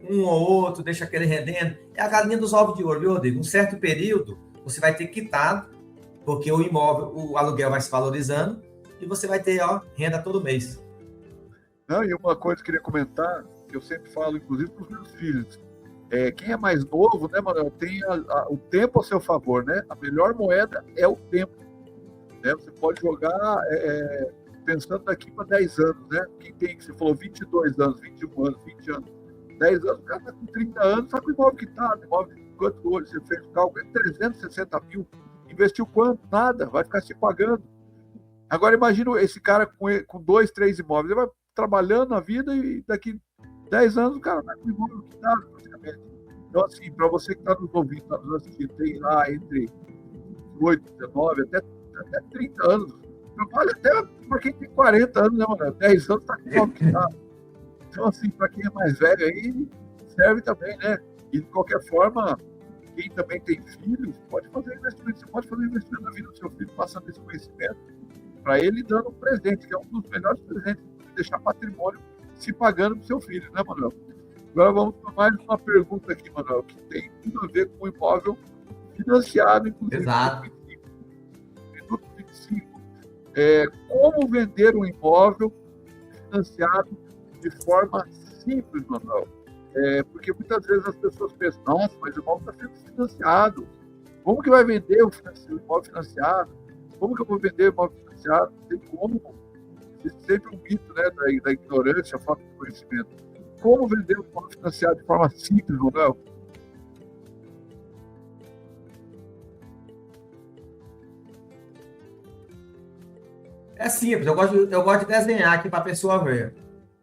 um ou outro, deixa aquele rendendo. É a galinha dos ovos de ouro, viu, Rodrigo? Um certo período, você vai ter quitado, porque o imóvel, o aluguel vai se valorizando, e você vai ter, ó, renda todo mês. Não, e uma coisa que eu queria comentar, que eu sempre falo, inclusive para os meus filhos, quem é mais novo, né, Manuel, tem o tempo a seu favor, né? A melhor moeda é o tempo. Né? Você pode jogar pensando daqui para 10 anos, né? Quem tem, você falou 22 anos, 21 anos, 20 anos, 10 anos, o cara está com 30 anos, sabe o imóvel que está, o imóvel de quanto hoje você fez o cálculo, 360 mil, investiu quanto? Nada, vai ficar se pagando. Agora imagina esse cara com 2, 3 imóveis, ele vai trabalhando na vida e daqui 10 anos o cara vai com o imóvel que está, praticamente. Então, assim, para você que está nos ouvindo, está nos assistindo, tem lá entre 8, 19, até 30 anos, trabalha até para quem tem 40 anos, né, mano? 10 anos está com o imóvel que está. Então, assim, para quem é mais velho aí, serve também, né? E, de qualquer forma, quem também tem filhos, pode fazer investimento. Você pode fazer investimento na vida do seu filho, passando esse conhecimento para ele, dando um presente, que é um dos melhores presentes, deixar patrimônio se pagando para o seu filho, né, Manuel? Agora vamos para mais uma pergunta aqui, Manuel, que tem tudo a ver com o imóvel financiado, inclusive. Exato. Minuto 25. Como vender um imóvel financiado de forma simples, Manuel? Porque muitas vezes as pessoas pensam, nossa, mas o imóvel está sendo financiado. Como que vai vender o imóvel financiado? Como que eu vou vender o imóvel financiado? Não tem como. Existe sempre um mito, né, da ignorância, a falta de conhecimento. Como vender o imóvel financiado de forma simples, Manuel? É simples, eu gosto de desenhar aqui para a pessoa ver.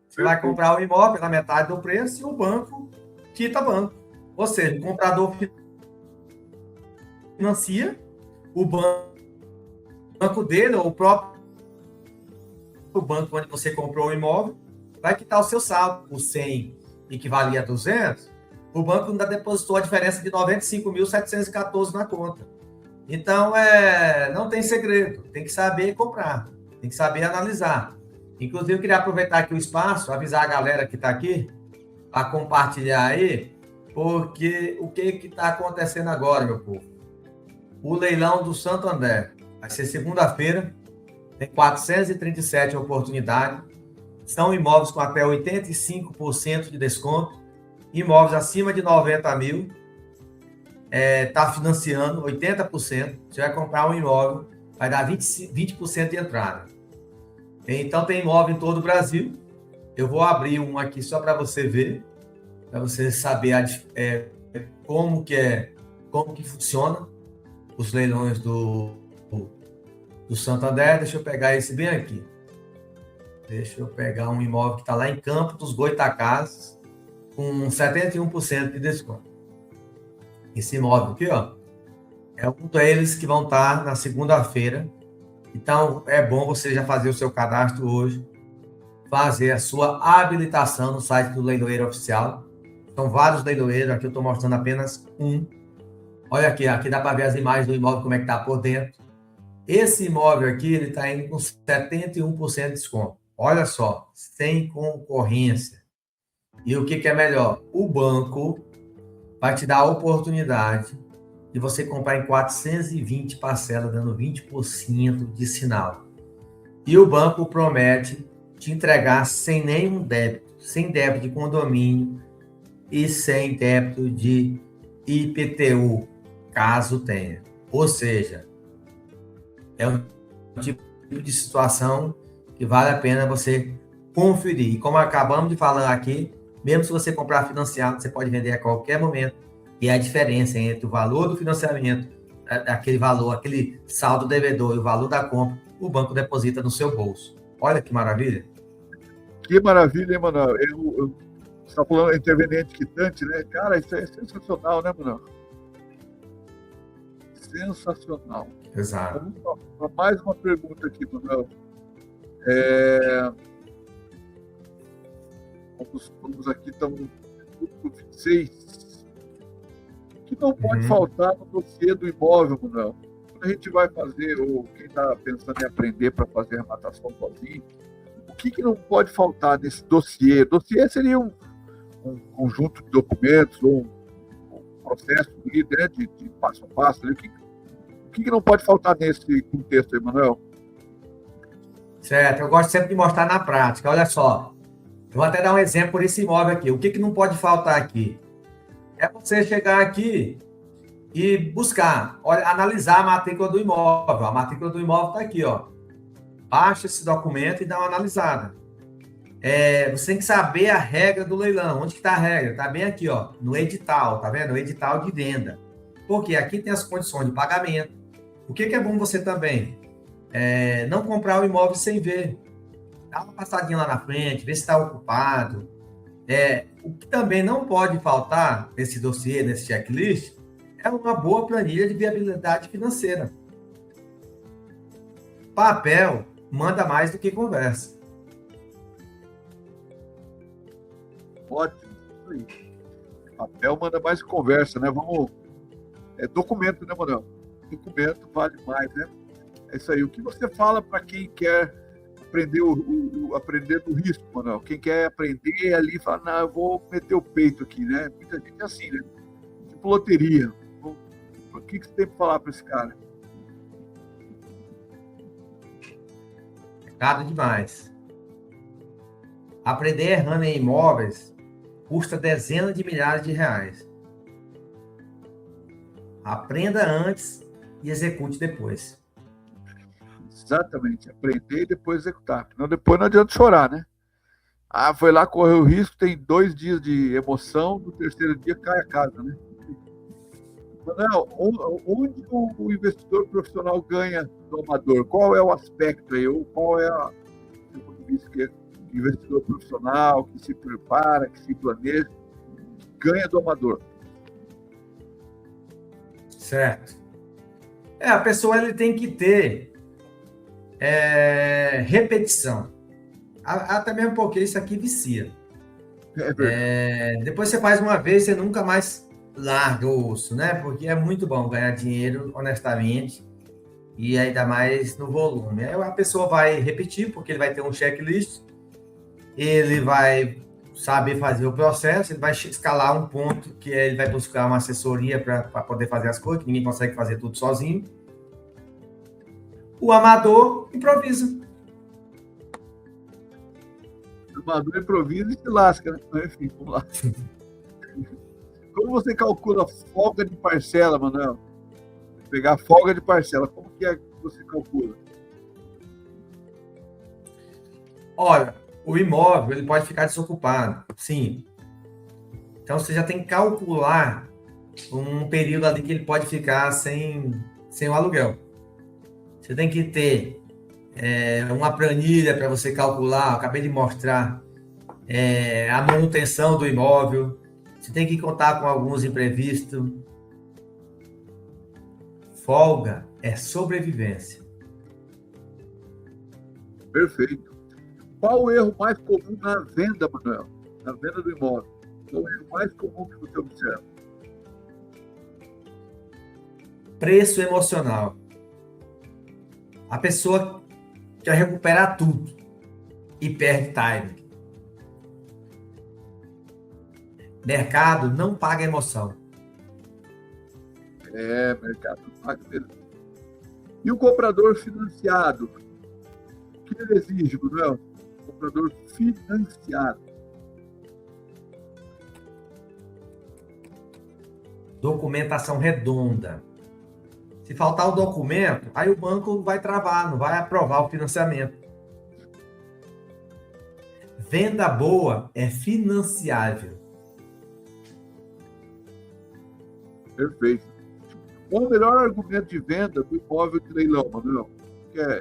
Você vai comprar o imóvel pela metade do preço e o banco quita banco. Ou seja, o comprador financia, o banco dele, ou o próprio banco onde você comprou o imóvel, vai quitar o seu saldo. O 100 equivalia a 200, o banco ainda depositou a diferença de 95.714 na conta. Então, não tem segredo, tem que saber comprar, tem que saber analisar. Inclusive, eu queria aproveitar aqui o espaço, avisar a galera que está aqui, a compartilhar aí, porque o que está acontecendo agora, meu povo? O leilão do Santander vai ser segunda-feira, tem 437 oportunidades, são imóveis com até 85% de desconto, imóveis acima de 90 mil, está financiando 80%, você vai comprar um imóvel, vai dar 20% de entrada. Então tem imóvel em todo o Brasil, eu vou abrir um aqui só para você ver, para você saber como que funciona os leilões do Santander. Deixa eu pegar esse bem aqui. Deixa eu pegar um imóvel que está lá em Campo dos Goitacazes, com 71% de desconto. Esse imóvel aqui, ó, é um deles que vão estar na segunda-feira. Então, é bom você já fazer o seu cadastro hoje, fazer a sua habilitação no site do Leiloeiro Oficial. São vários leiloeiros, aqui eu estou mostrando apenas um. Olha aqui dá para ver as imagens do imóvel, como é que está por dentro. Esse imóvel aqui, ele está indo com 71% de desconto. Olha só, sem concorrência. E o que é melhor? O banco vai te dar a oportunidade de você comprar em 420 parcelas, dando 20% de sinal. E o banco promete te entregar sem nenhum débito, sem débito de condomínio e sem débito de IPTU, caso tenha. Ou seja, é um tipo de situação que vale a pena você conferir. E como acabamos de falar aqui, mesmo se você comprar financiado, você pode vender a qualquer momento. E a diferença entre o valor do financiamento, aquele valor, aquele saldo devedor e o valor da compra, o banco deposita no seu bolso. Olha que maravilha. Que maravilha, hein, Manuel? Você está falando interveniente quitante, né? Cara, isso é sensacional, né, Manuel? Sensacional. Exato. Vamos para mais uma pergunta aqui, Manuel. Vamos aqui, estamos no 26. O que não pode faltar no dossiê do imóvel, Manuel? Quando a gente vai fazer, ou quem está pensando em aprender para fazer arrematação sozinho, o que não pode faltar nesse dossiê? Dossiê seria um conjunto de documentos, ou um processo né, de passo a passo. O que não pode faltar nesse contexto aí, Manuel? Certo, eu gosto sempre de mostrar na prática. Olha só, eu vou até dar um exemplo por esse imóvel aqui. O que não pode faltar aqui? É você chegar aqui e buscar, analisar a matrícula do imóvel. A matrícula do imóvel está aqui, ó. Baixa esse documento e dá uma analisada. Você tem que saber a regra do leilão. Onde que está a regra? Está bem aqui, ó, no edital, tá vendo? O edital de venda. Porque aqui tem as condições de pagamento. O que é bom você também? Não comprar o imóvel sem ver. Dá uma passadinha lá na frente, ver se está ocupado. O que também não pode faltar nesse dossiê, nesse checklist, é uma boa planilha de viabilidade financeira. Papel manda mais do que conversa. Ótimo. Papel manda mais que conversa, né? Documento, né, Manuel? Documento vale mais, né? É isso aí. O que você fala para quem quer aprender aprender do risco, Manuel? Quem quer aprender ali, fala, não, eu vou meter o peito aqui, né? Muita gente é assim, né? Tipo loteria. O que você tem para falar para esse cara? Nada demais. Aprender errando em imóveis custa dezenas de milhares de reais. Aprenda antes e execute depois. Exatamente. Aprender e depois executar. Senão depois não adianta chorar, né? Ah, foi lá, correu o risco, tem 2 dias de emoção, no terceiro dia cai a casa, né? Manuel, onde o investidor profissional ganha do amador? Qual é o aspecto aí? Ou qual é o ponto de vista que é investidor profissional, que se prepara, que se planeja, que ganha do amador? Certo. A pessoa ele tem que ter repetição. Até mesmo porque isso aqui vicia. Depois você faz uma vez, você nunca mais larga o osso, né? Porque é muito bom ganhar dinheiro honestamente e ainda mais no volume. Aí a pessoa vai repetir, porque ele vai ter um checklist, ele vai saber fazer o processo, ele vai escalar um ponto que ele vai buscar uma assessoria para poder fazer as coisas, que ninguém consegue fazer tudo sozinho. O amador improvisa. O amador improvisa e se lasca, né? Enfim, vamos lá. Como você calcula folga de parcela, Manuel? Pegar folga de parcela, como que é que você calcula? Olha, o imóvel ele pode ficar desocupado, sim. Então você já tem que calcular um período ali que ele pode ficar sem o aluguel. Você tem que ter uma planilha para você calcular. Eu acabei de mostrar a manutenção do imóvel. Você tem que contar com alguns imprevistos. Folga é sobrevivência. Perfeito. Qual o erro mais comum na venda, Manuel? Na venda do imóvel? Qual o erro mais comum que você observa? Preço emocional. A pessoa quer recuperar tudo e perde time. Mercado não paga emoção. Mercado não paga mesmo. E o comprador financiado? O que ele exige, Manuel? Comprador financiado. Documentação redonda. Se faltar o documento, aí o banco vai travar, não vai aprovar o financiamento. Venda boa é financiável. Perfeito. Qual o melhor argumento de venda do imóvel de leilão, Manuel?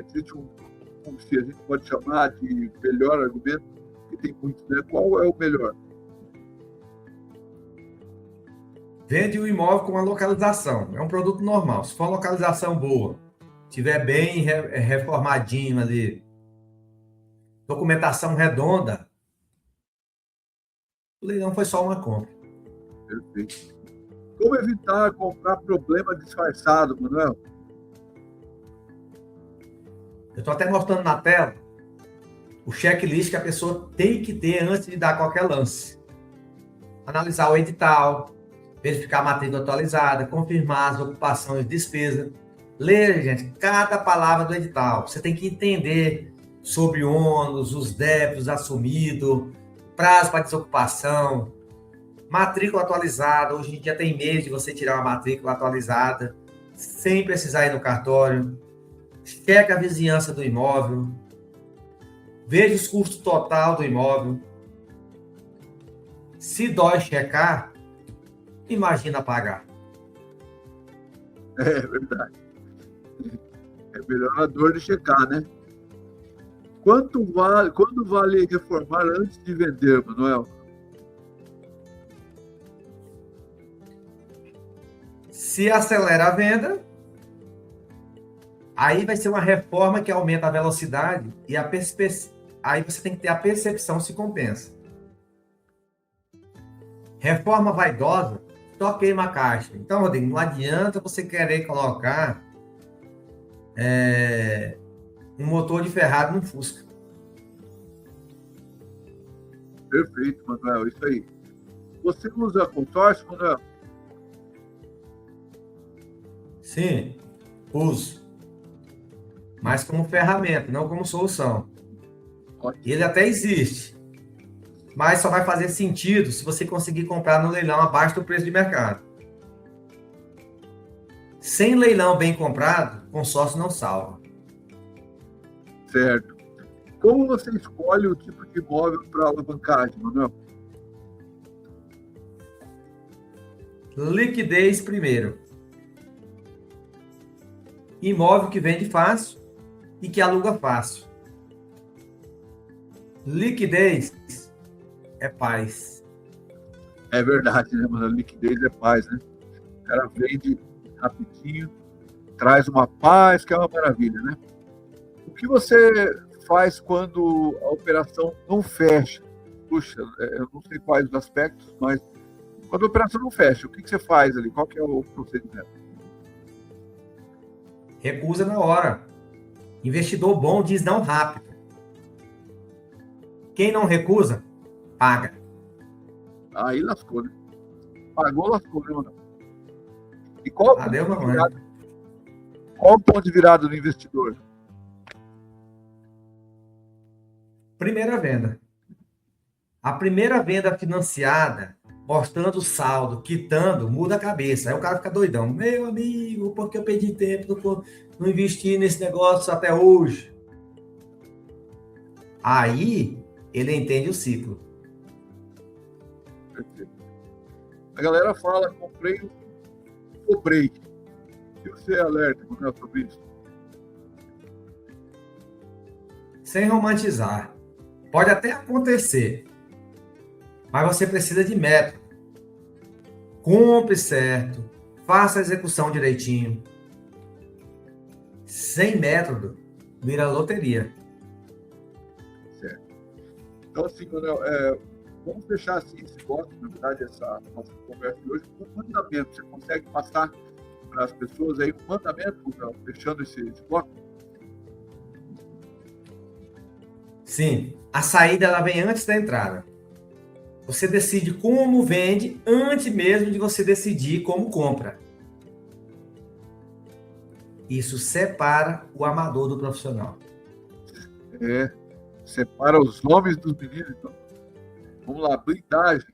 Existe como se a gente pode chamar de melhor argumento, que tem muitos, né? Qual é o melhor? Vende o imóvel com uma localização. É um produto normal. Se for uma localização boa, tiver bem reformadinho ali, documentação redonda, o leilão foi só uma compra. Perfeito. Como evitar comprar problema disfarçado, Manuel? Eu estou até mostrando na tela o checklist que a pessoa tem que ter antes de dar qualquer lance. Analisar o edital, verificar a matrícula atualizada, confirmar as ocupações e despesas. Ler, gente, cada palavra do edital. Você tem que entender sobre ônus, os débitos assumidos, prazo para desocupação, matrícula atualizada. Hoje em dia tem meio de você tirar uma matrícula atualizada sem precisar ir no cartório. Cheque a vizinhança do imóvel. Veja os custos total do imóvel. Se dói checar, imagina pagar. É verdade. É melhor a dor de checar, né? Quando vale reformar antes de vender, Manuel? Se acelera a venda, aí vai ser uma reforma que aumenta a velocidade e aí você tem que ter a percepção se compensa. Reforma vaidosa, só queima a caixa. Então, Rodrigo, não adianta você querer colocar um motor de Ferrari no Fusca. Perfeito, Manuel, isso aí. Você usa consórcio, Manuel? Sim, uso. Mas como ferramenta, não como solução. Ótimo. Ele até existe, mas só vai fazer sentido se você conseguir comprar no leilão abaixo do preço de mercado. Sem leilão bem comprado, consórcio não salva. Certo. Como você escolhe o tipo de imóvel para alavancagem, Manuel? Liquidez primeiro. Imóvel que vende fácil e que aluga fácil. Liquidez é paz. É verdade, né, mano? Liquidez é paz, né? O cara vende rapidinho, traz uma paz, que é uma maravilha, né? O que você faz quando a operação não fecha? Puxa, eu não sei quais os aspectos, mas quando a operação não fecha, o que você faz ali? Qual que é o procedimento? Recusa na hora. Investidor bom diz não rápido. Quem não recusa, paga. Aí lascou, né? Pagou, lascou, né, mano? E qual o ponto de virada? Qual o ponto de virada do investidor? Primeira venda. A primeira venda financiada, mostrando o saldo, quitando, muda a cabeça. Aí o cara fica doidão. Meu amigo, por que eu perdi tempo, não investi nesse negócio até hoje? Aí ele entende o ciclo. A galera fala, cobrei. O que você alerta sobre isso? Sem romantizar. Pode até acontecer, mas você precisa de método. Compre certo, faça a execução direitinho. Sem método, vira loteria. Certo. Então, assim, Manuel, vamos fechar assim, esse bloco, na verdade, essa nossa conversa de hoje, com um mandamento. Você consegue passar para as pessoas aí um mandamento, Manuel, fechando esse bloco? Sim, a saída ela vem antes da entrada. Você decide como vende antes mesmo de você decidir como compra. Isso separa o amador do profissional. Separa os homens dos meninos. Então, vamos lá, blindagem,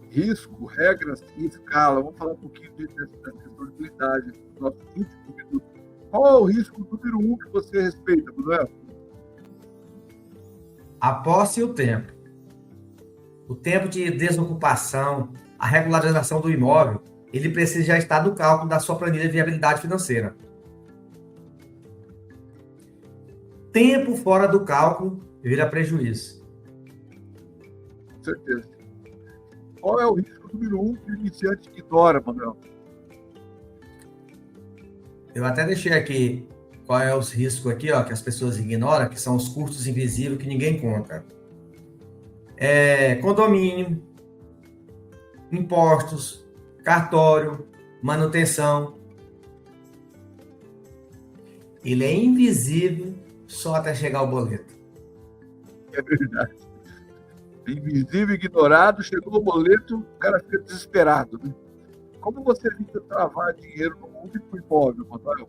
risco, regras e escala. Vamos falar um pouquinho dessa questão de blindagem nos nossos últimos minutos. Qual é o risco número 1 que você respeita, Manuel? A posse e o tempo. O tempo de desocupação, a regularização do imóvel, ele precisa já estar no cálculo da sua planilha de viabilidade financeira. Tempo fora do cálculo vira prejuízo. Com certeza. Qual é o risco número 1 que o iniciante ignora, Manuel? Eu até deixei aqui qual é os riscos aqui, ó, que as pessoas ignoram, que são os custos invisíveis que ninguém conta. Condomínio, impostos, cartório, manutenção. Ele é invisível só até chegar o boleto. É verdade. Invisível, ignorado, chegou o boleto, o cara fica desesperado, né? Como você evita travar dinheiro no único imóvel, Manuel?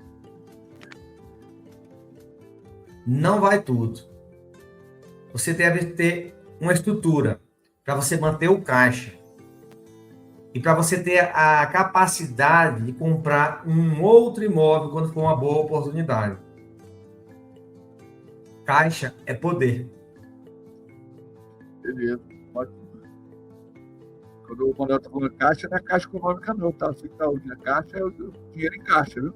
Não vai tudo. Você deve ter uma estrutura para você manter o caixa e para você ter a capacidade de comprar um outro imóvel quando for uma boa oportunidade. Caixa é poder. Beleza, ótimo. Quando o Manuel está falando caixa, não é caixa econômica não, tá? Você que está ouvindo a caixa, é o dinheiro em caixa, viu?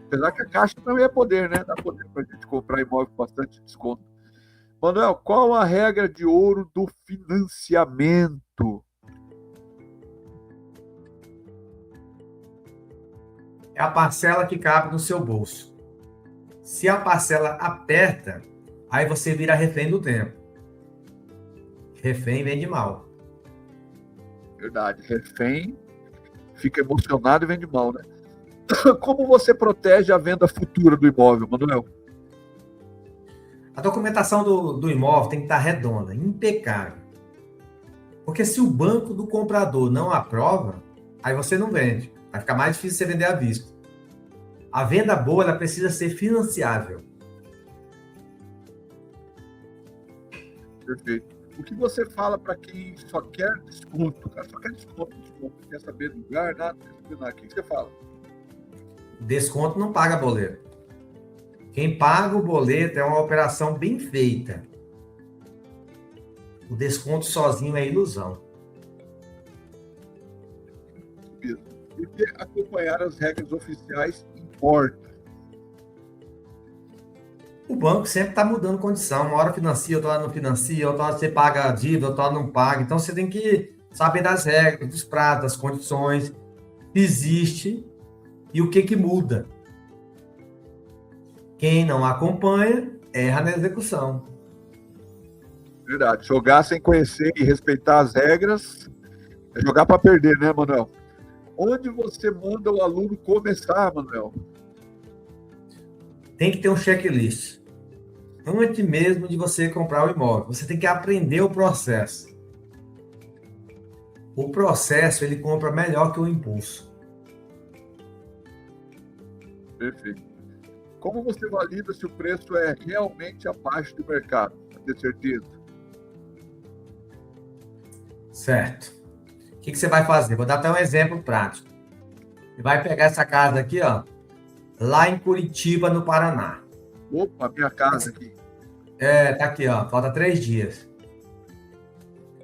Apesar que a caixa também é poder, né? Dá poder para a gente comprar imóvel com bastante desconto. Manuel, qual a regra de ouro do financiamento? É a parcela que cabe no seu bolso. Se a parcela aperta, aí você vira refém do tempo. Refém vende mal. Verdade, refém fica emocionado e vende mal, né? Como você protege a venda futura do imóvel, Manuel? A documentação do imóvel tem que estar redonda, impecável. Porque se o banco do comprador não aprova, aí você não vende. Vai ficar mais difícil você vender à vista. A venda boa, ela precisa ser financiável. Perfeito. O que você fala para quem só quer desconto, cara? Só quer desconto, não quer saber do lugar, nada, não quer saber nada. O que você fala? Desconto não paga boleto. Quem paga o boleto é uma operação bem feita. O desconto sozinho é ilusão. Porque acompanhar as regras oficiais importa. O banco sempre está mudando condição. Uma hora financia, outra hora não financia, outra hora você paga a dívida, outra hora não paga. Então você tem que saber das regras, dos prazos, das condições, que existe e o que muda. Quem não acompanha, erra na execução. Verdade. Jogar sem conhecer e respeitar as regras é jogar para perder, né, Manuel? Onde você manda o aluno começar, Manuel? Tem que ter um checklist. Antes mesmo de você comprar o imóvel, você tem que aprender o processo. O processo, ele compra melhor que o impulso. Perfeito. Como você valida se o preço é realmente abaixo do mercado? Para ter certeza. Certo. O que você vai fazer? Vou dar até um exemplo prático. Você vai pegar essa casa aqui, ó, lá em Curitiba, no Paraná. Opa, minha casa aqui. Tá aqui, ó, falta 3 dias.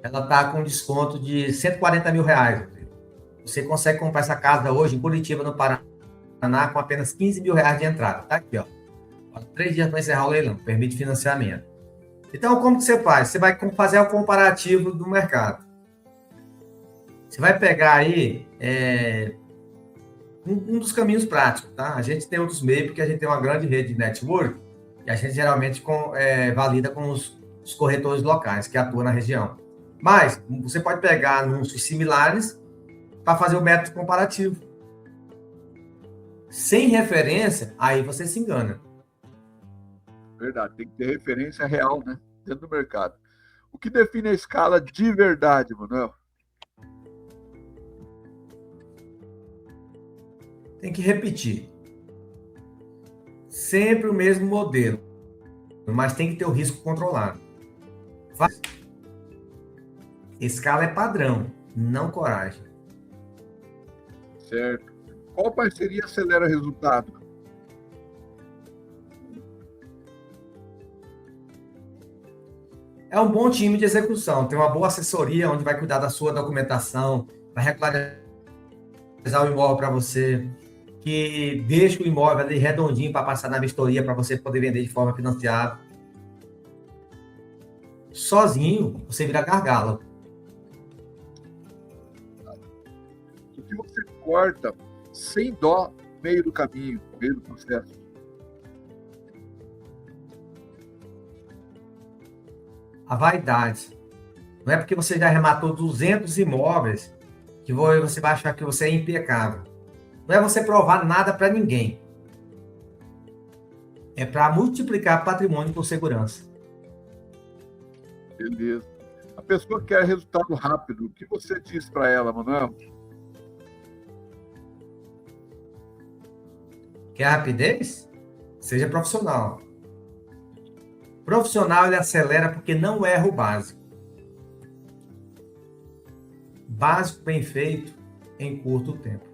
Ela tá com desconto de R$140 mil. Você consegue comprar essa casa hoje em Curitiba, no Paraná, com apenas R$15 mil de entrada. Tá aqui, ó. Falta 3 dias para encerrar o leilão, permite financiamento. Então, como que você faz? Você vai fazer o comparativo do mercado. Você vai pegar aí um dos caminhos práticos, tá? A gente tem outros meios, porque a gente tem uma grande rede de network, e a gente geralmente valida com os corretores locais que atuam na região. Mas você pode pegar anúncios similares para fazer o método comparativo. Sem referência, aí você se engana. Verdade, tem que ter referência real, né? Dentro do mercado. O que define a escala de verdade, Manuel? Tem que repetir. Sempre o mesmo modelo, mas tem que ter o risco controlado. Escala é padrão, não coragem. Certo. Qual parceria acelera resultado? É um bom time de execução, tem uma boa assessoria onde vai cuidar da sua documentação, vai regularizar o imóvel para você, que deixa o imóvel ali redondinho para passar na vistoria para você poder vender de forma financiada. Sozinho, você vira gargalo. O que você corta sem dó no meio do caminho, no meio do processo? A vaidade. Não é porque você já arrematou 200 imóveis que você vai achar que você é impecável. Não é você provar nada para ninguém. É para multiplicar patrimônio com segurança. Beleza. A pessoa quer resultado rápido. O que você diz para ela, Manuel? Quer rapidez? Seja profissional. Profissional, ele acelera porque não erra o básico. Básico bem feito em curto tempo.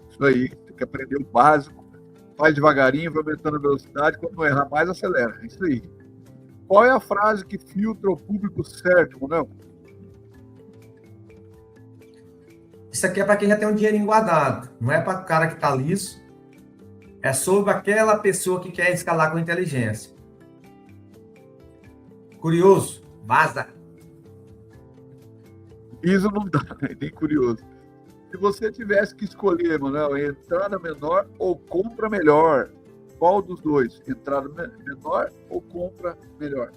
Isso aí, tem que aprender o básico. Faz devagarinho, vai aumentando a velocidade. Quando não errar mais, acelera. É isso aí. Qual é a frase que filtra o público certo, Manuel? Isso aqui é para quem já tem um dinheirinho guardado. Não é para o cara que está liso. É sobre aquela pessoa que quer escalar com inteligência. Curioso? Vaza. Isso não dá, é bem curioso. Se você tivesse que escolher, Manuel, entrada menor ou compra melhor, qual dos dois? Entrada menor ou compra melhor?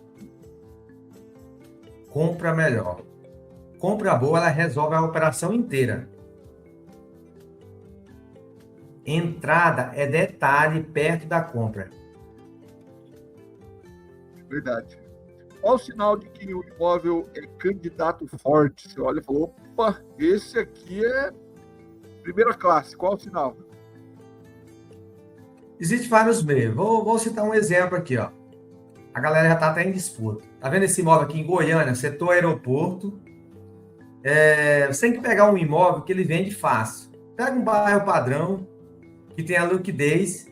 Compra melhor. Compra boa, ela resolve a operação inteira. Entrada é detalhe perto da compra. Verdade. Qual o sinal de que o imóvel é candidato forte? Você olha e fala, opa, esse aqui é primeira classe. Qual o sinal? Existem vários meios. Vou citar um exemplo aqui, ó. A galera já está até em disputa. Tá vendo esse imóvel aqui em Goiânia, setor aeroporto? Você tem que pegar um imóvel que ele vende fácil. Pega um bairro padrão, que tenha liquidez,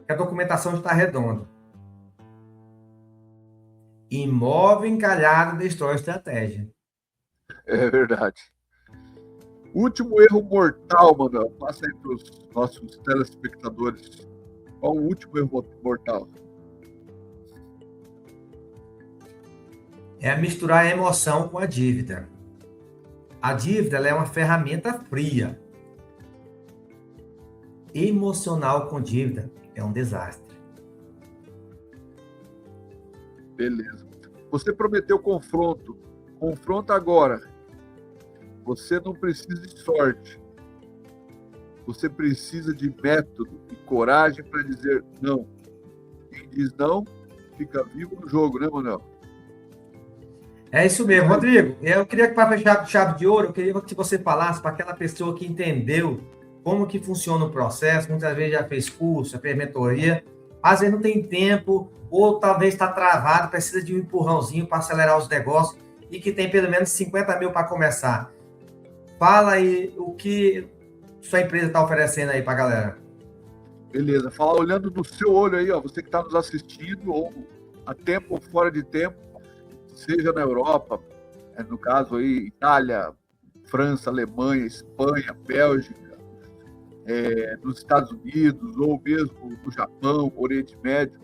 que a documentação está redonda. Imóvel encalhado destrói a estratégia. É verdade. Último erro mortal, Manuel. Passa aí para os nossos telespectadores. Qual o último erro mortal? É misturar a emoção com a dívida. A dívida ela é uma ferramenta fria. Emocional com dívida é um desastre. Beleza. Você prometeu confronto. Confronta agora. Você não precisa de sorte. Você precisa de método e coragem para dizer não. Quem diz não, fica vivo no jogo, né, Manuel? É isso mesmo, Rodrigo. Eu queria que, para fechar com chave de ouro, eu queria que você falasse para aquela pessoa que entendeu como que funciona o processo, muitas vezes já fez curso, já fez mentoria, às vezes não tem tempo, ou talvez está travado, precisa de um empurrãozinho para acelerar os negócios e que tem pelo menos 50 mil para começar. Fala aí o que sua empresa está oferecendo aí para a galera. Beleza. Fala olhando no seu olho aí, ó, você que está nos assistindo, ou a tempo ou fora de tempo, seja na Europa, no caso aí, Itália, França, Alemanha, Espanha, Bélgica, nos Estados Unidos, ou mesmo no Japão, Oriente Médio,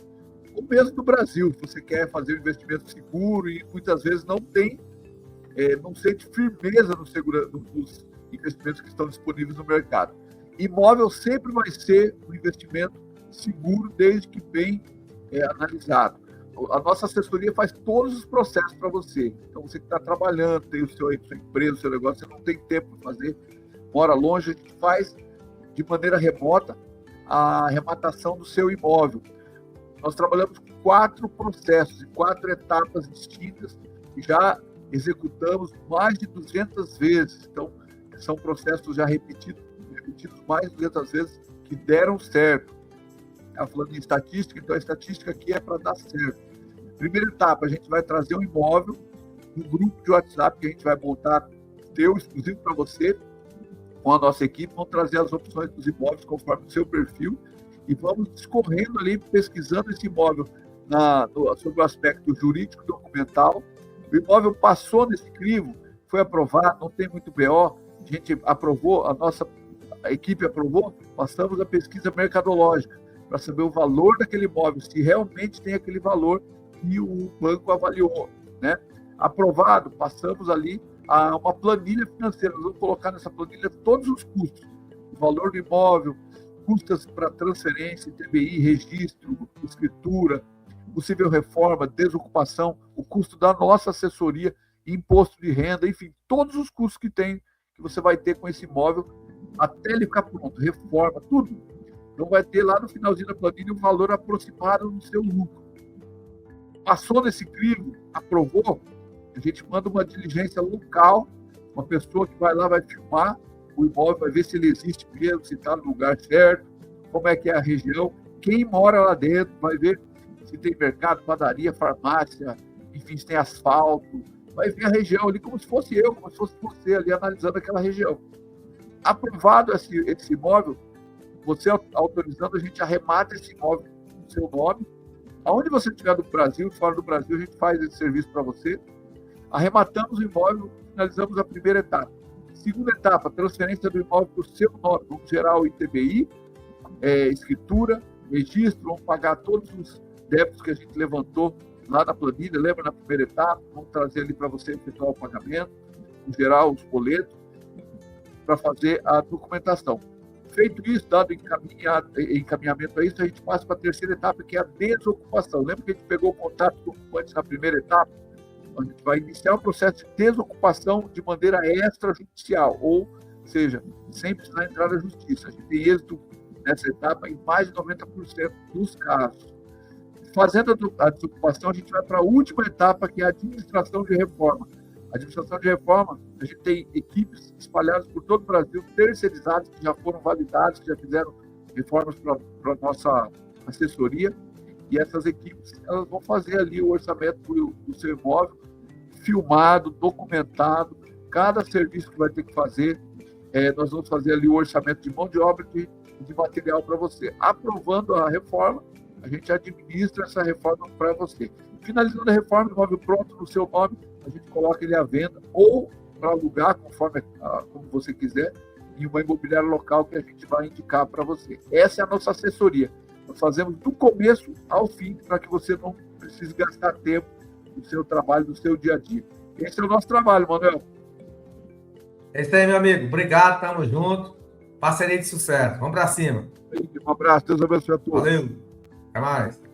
ou mesmo no Brasil, se você quer fazer um investimento seguro e muitas vezes não sente firmeza nos investimentos que estão disponíveis no mercado. Imóvel sempre vai ser um investimento seguro, desde que bem analisado. A nossa assessoria faz todos os processos para você. Então, você que está trabalhando, tem sua empresa, o seu negócio, você não tem tempo para fazer, mora longe, a gente faz de maneira remota a arrematação do seu imóvel. Nós trabalhamos com 4 processos e 4 etapas distintas e já executamos mais de 200 vezes. Então, são processos já repetidos mais de 200 vezes que deram certo. Estava falando em estatística, então a estatística aqui é para dar certo. Primeira etapa, a gente vai trazer um imóvel, um grupo de WhatsApp que a gente vai montar, exclusivo para você, com a nossa equipe, vamos trazer as opções dos imóveis conforme o seu perfil e vamos discorrendo ali, pesquisando esse imóvel sobre o aspecto jurídico, documental. O imóvel passou nesse crivo, foi aprovado, não tem muito BO, a gente aprovou, a equipe aprovou, passamos a pesquisa mercadológica para saber o valor daquele imóvel, se realmente tem aquele valor que o banco avaliou, né? Aprovado, passamos ali a uma planilha financeira. Nós vamos colocar nessa planilha todos os custos, o valor do imóvel, custos para transferência, TBI, registro, escritura, possível reforma, desocupação, o custo da nossa assessoria, imposto de renda, enfim, todos os custos que você vai ter com esse imóvel até ele ficar pronto, reforma, tudo. Então vai ter lá no finalzinho da planilha um valor aproximado do seu lucro. Passou nesse crivo, aprovou, a gente manda uma diligência local, uma pessoa que vai lá, vai filmar o imóvel, vai ver se ele existe mesmo, se está no lugar certo, como é que é a região, quem mora lá dentro, vai ver se tem mercado, padaria, farmácia, enfim, se tem asfalto, vai ver a região ali como se fosse eu, como se fosse você ali analisando aquela região. Aprovado esse imóvel, você autorizando, a gente arremata esse imóvel no seu nome. Aonde você estiver do Brasil, fora do Brasil, a gente faz esse serviço para você. Arrematamos o imóvel, finalizamos a primeira etapa. Segunda etapa, transferência do imóvel para o seu nome. Vamos gerar o ITBI, escritura, registro, vamos pagar todos os débitos que a gente levantou lá na planilha, lembra na primeira etapa? Vamos trazer ali para você efetuar o pagamento, gerar os boletos, para fazer a documentação. Feito isso, dado encaminhamento a isso, a gente passa para a terceira etapa, que é a desocupação. Lembra que a gente pegou o contato com o ocupante na primeira etapa? A gente vai iniciar o processo de desocupação de maneira extrajudicial, ou seja, sem precisar entrar na justiça. A gente tem êxito nessa etapa em mais de 90% dos casos. Fazendo a desocupação, a gente vai para a última etapa, que é a administração de reforma. A administração de reforma, a gente tem equipes espalhadas por todo o Brasil, terceirizadas, que já foram validadas, que já fizeram reformas para a nossa assessoria, e essas equipes elas vão fazer ali o orçamento do seu imóvel, filmado, documentado, cada serviço que vai ter que fazer, nós vamos fazer ali o orçamento de mão de obra, de de material para você. Aprovando a reforma, a gente administra essa reforma para você. Finalizando a reforma, imóvel pronto no seu nome, a gente coloca ele à venda ou para alugar, conforme como você quiser, em uma imobiliária local que a gente vai indicar para você. Essa é a nossa assessoria. Nós fazemos do começo ao fim para que você não precise gastar tempo no seu trabalho, no seu dia a dia. Esse é o nosso trabalho, Manuel. É isso aí, meu amigo. Obrigado, tamo junto. Parceria de sucesso. Vamos para cima. Um abraço, Deus abençoe a todos. Valeu. Até mais.